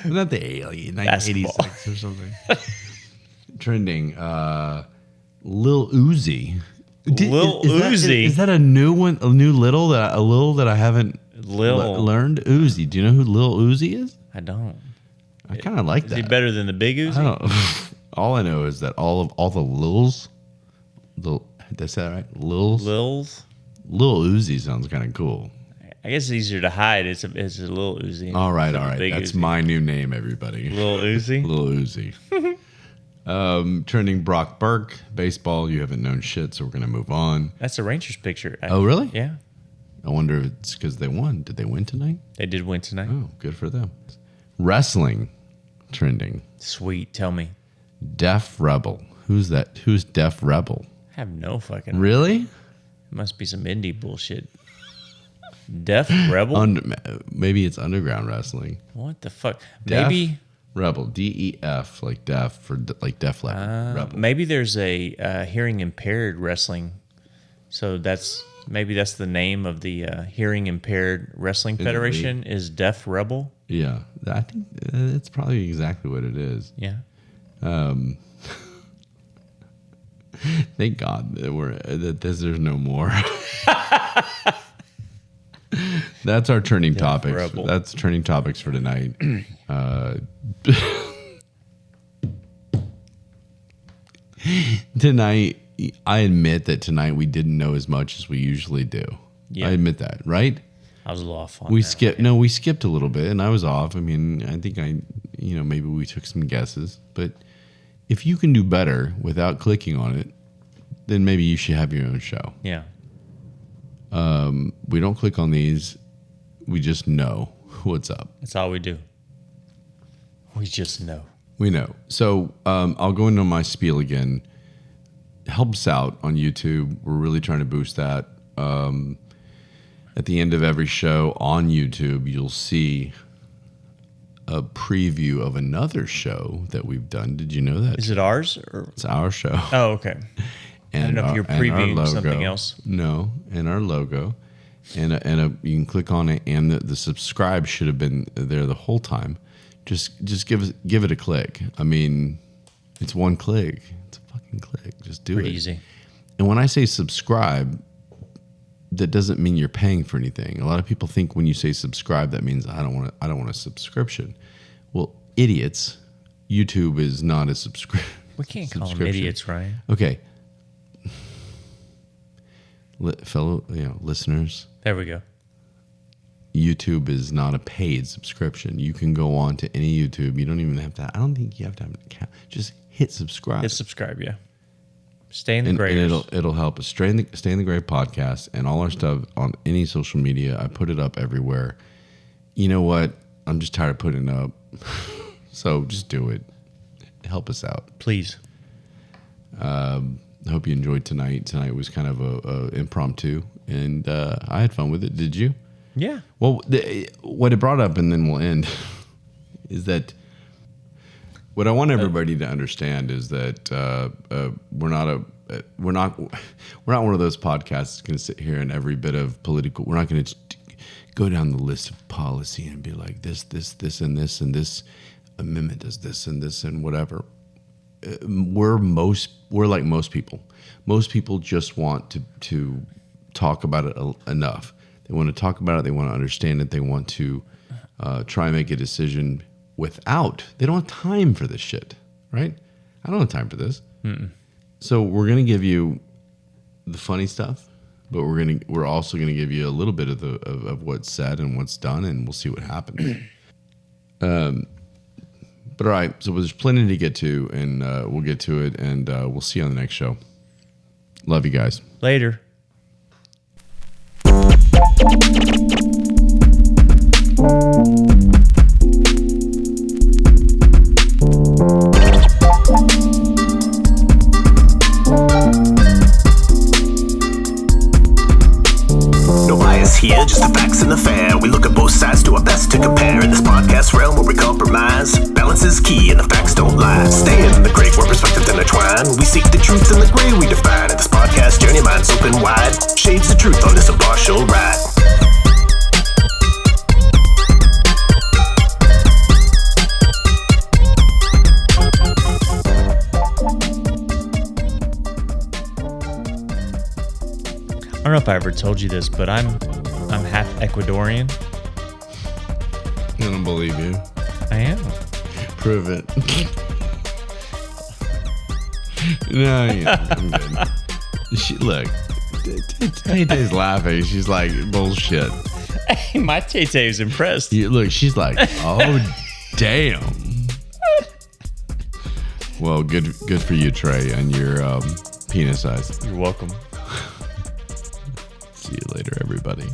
[SPEAKER 1] Isn't that the alien? 1986 or something. Trending Lil Uzi.
[SPEAKER 3] Lil Uzi.
[SPEAKER 1] Is that a new one? A new little that I haven't learned? Uzi. Do you know who Lil Uzi is?
[SPEAKER 3] I don't.
[SPEAKER 1] I kind of like
[SPEAKER 3] Is
[SPEAKER 1] that.
[SPEAKER 3] he better than the Big Uzi?
[SPEAKER 1] I don't. All I know is that all the Lils. Did I say that right? Lils.
[SPEAKER 3] Lils?
[SPEAKER 1] Lil Uzi sounds kind of cool.
[SPEAKER 3] I guess it's easier to hide. It's a Lil Uzi.
[SPEAKER 1] All right.
[SPEAKER 3] Big
[SPEAKER 1] That's
[SPEAKER 3] Uzi.
[SPEAKER 1] my new name, everybody.
[SPEAKER 3] Lil Uzi?
[SPEAKER 1] Lil Uzi. Trending Brock Burke, baseball. You haven't known shit, so we're going to move on.
[SPEAKER 3] That's a Rangers picture.
[SPEAKER 1] Oh, really?
[SPEAKER 3] Yeah.
[SPEAKER 1] I wonder if it's because they won. Did they win tonight?
[SPEAKER 3] They did win tonight.
[SPEAKER 1] Oh, good for them. Wrestling trending.
[SPEAKER 3] Sweet. Tell me.
[SPEAKER 1] Def Rebel. Who's that? Who's Def Rebel?
[SPEAKER 3] I have no fucking.
[SPEAKER 1] Really?
[SPEAKER 3] It must be some indie bullshit. Def Rebel?
[SPEAKER 1] Maybe it's underground wrestling.
[SPEAKER 3] What the fuck?
[SPEAKER 1] Def
[SPEAKER 3] Maybe.
[SPEAKER 1] Rebel. DEF, like deaf for like Def Leppard. Rebel.
[SPEAKER 3] Maybe there's a hearing impaired wrestling. So maybe that's the name of the hearing impaired wrestling federation is Def Rebel.
[SPEAKER 1] Yeah, I think that's probably exactly what it is.
[SPEAKER 3] Yeah.
[SPEAKER 1] Thank God that there's no more. That's our trending topics.
[SPEAKER 3] Rebel.
[SPEAKER 1] That's trending topics for tonight. Tonight, I admit that tonight we didn't know as much as we usually do.
[SPEAKER 3] Yeah.
[SPEAKER 1] I admit that, right?
[SPEAKER 3] I was a little off on
[SPEAKER 1] We
[SPEAKER 3] that.
[SPEAKER 1] skipped. No, we skipped a little bit, and I was off. I mean, I think maybe we took some guesses. But if you can do better without clicking on it, then maybe you should have your own show.
[SPEAKER 3] Yeah.
[SPEAKER 1] We don't click on these. We just know what's up.
[SPEAKER 3] That's all we do. We just know.
[SPEAKER 1] We know. So I'll go into my spiel again. Help us out on YouTube. We're really trying to boost that. At the end of every show on YouTube, you'll see a preview of another show that we've done. Did you know that?
[SPEAKER 3] Is it ours? Or?
[SPEAKER 1] It's our show.
[SPEAKER 3] Oh, okay.
[SPEAKER 1] And
[SPEAKER 3] I don't know if you're
[SPEAKER 1] and our
[SPEAKER 3] previewing
[SPEAKER 1] logo.
[SPEAKER 3] something else.
[SPEAKER 1] No, and our logo. And you can click on it, and the subscribe should have been there the whole time. Just give it a click. I mean, it's one click. It's a fucking click. Just do
[SPEAKER 3] Pretty
[SPEAKER 1] it.
[SPEAKER 3] easy.
[SPEAKER 1] And when I say subscribe, that doesn't mean you're paying for anything. A lot of people think when you say subscribe, that means I don't want a subscription. Well, idiots. YouTube is not a subscription.
[SPEAKER 3] We can't call them idiots, Ryan.
[SPEAKER 1] Okay. Fellow listeners,
[SPEAKER 3] There we go.
[SPEAKER 1] YouTube is not a paid subscription. You can go on to any YouTube. You don't even have to. I don't think you have to have an account. Just hit subscribe.
[SPEAKER 3] Hit subscribe, yeah. Stay in the
[SPEAKER 1] and
[SPEAKER 3] graders.
[SPEAKER 1] it'll help us. Stay in the Grave podcast and all our stuff on any social media. I put it up everywhere. You know what? I'm just tired of putting it up. So just do it. Help us out.
[SPEAKER 3] Please.
[SPEAKER 1] I hope you enjoyed tonight. Tonight was kind of a impromptu. and I had fun with it. Did you?
[SPEAKER 3] Yeah.
[SPEAKER 1] Well, what it brought up, and then we'll end, is that what I want everybody to understand is that we're not one of those podcasts that's going to sit here and every bit of political. We're not going to go down the list of policy and be like this, and this, and this amendment does this and this and whatever. We're like most people. Most people just want to talk about it enough. They want to talk about it. They want to understand it. They want to try and make a decision without. They don't have time for this shit, right? I don't have time for this. Mm-mm. So we're gonna give you the funny stuff, but we're also gonna give you a little bit of what's said and what's done, and we'll see what happens. But all right, so there's plenty to get to, and we'll get to it, and we'll see you on the next show. Love you guys.
[SPEAKER 3] Later.
[SPEAKER 2] No bias here, just the facts and the fair. We look at both sides, do our best to compare. In this podcast realm where we compromise, balance is key and the facts don't lie. Stay in the gray where perspectives intertwine. We seek the truth in the gray we define. In this podcast journey, minds open wide. Shades the truth on this impartial ride.
[SPEAKER 3] I don't know if I ever told you this, but I'm half Ecuadorian.
[SPEAKER 1] I don't believe you.
[SPEAKER 3] I am.
[SPEAKER 1] Prove it. No, yeah, I'm good. Look, Tay Tay's laughing. She's like, bullshit.
[SPEAKER 3] Hey, my Tay Tay is impressed.
[SPEAKER 1] Look, she's like, oh, damn. Well, good for you, Trey, and your penis size.
[SPEAKER 3] You're welcome.
[SPEAKER 1] See you later, everybody.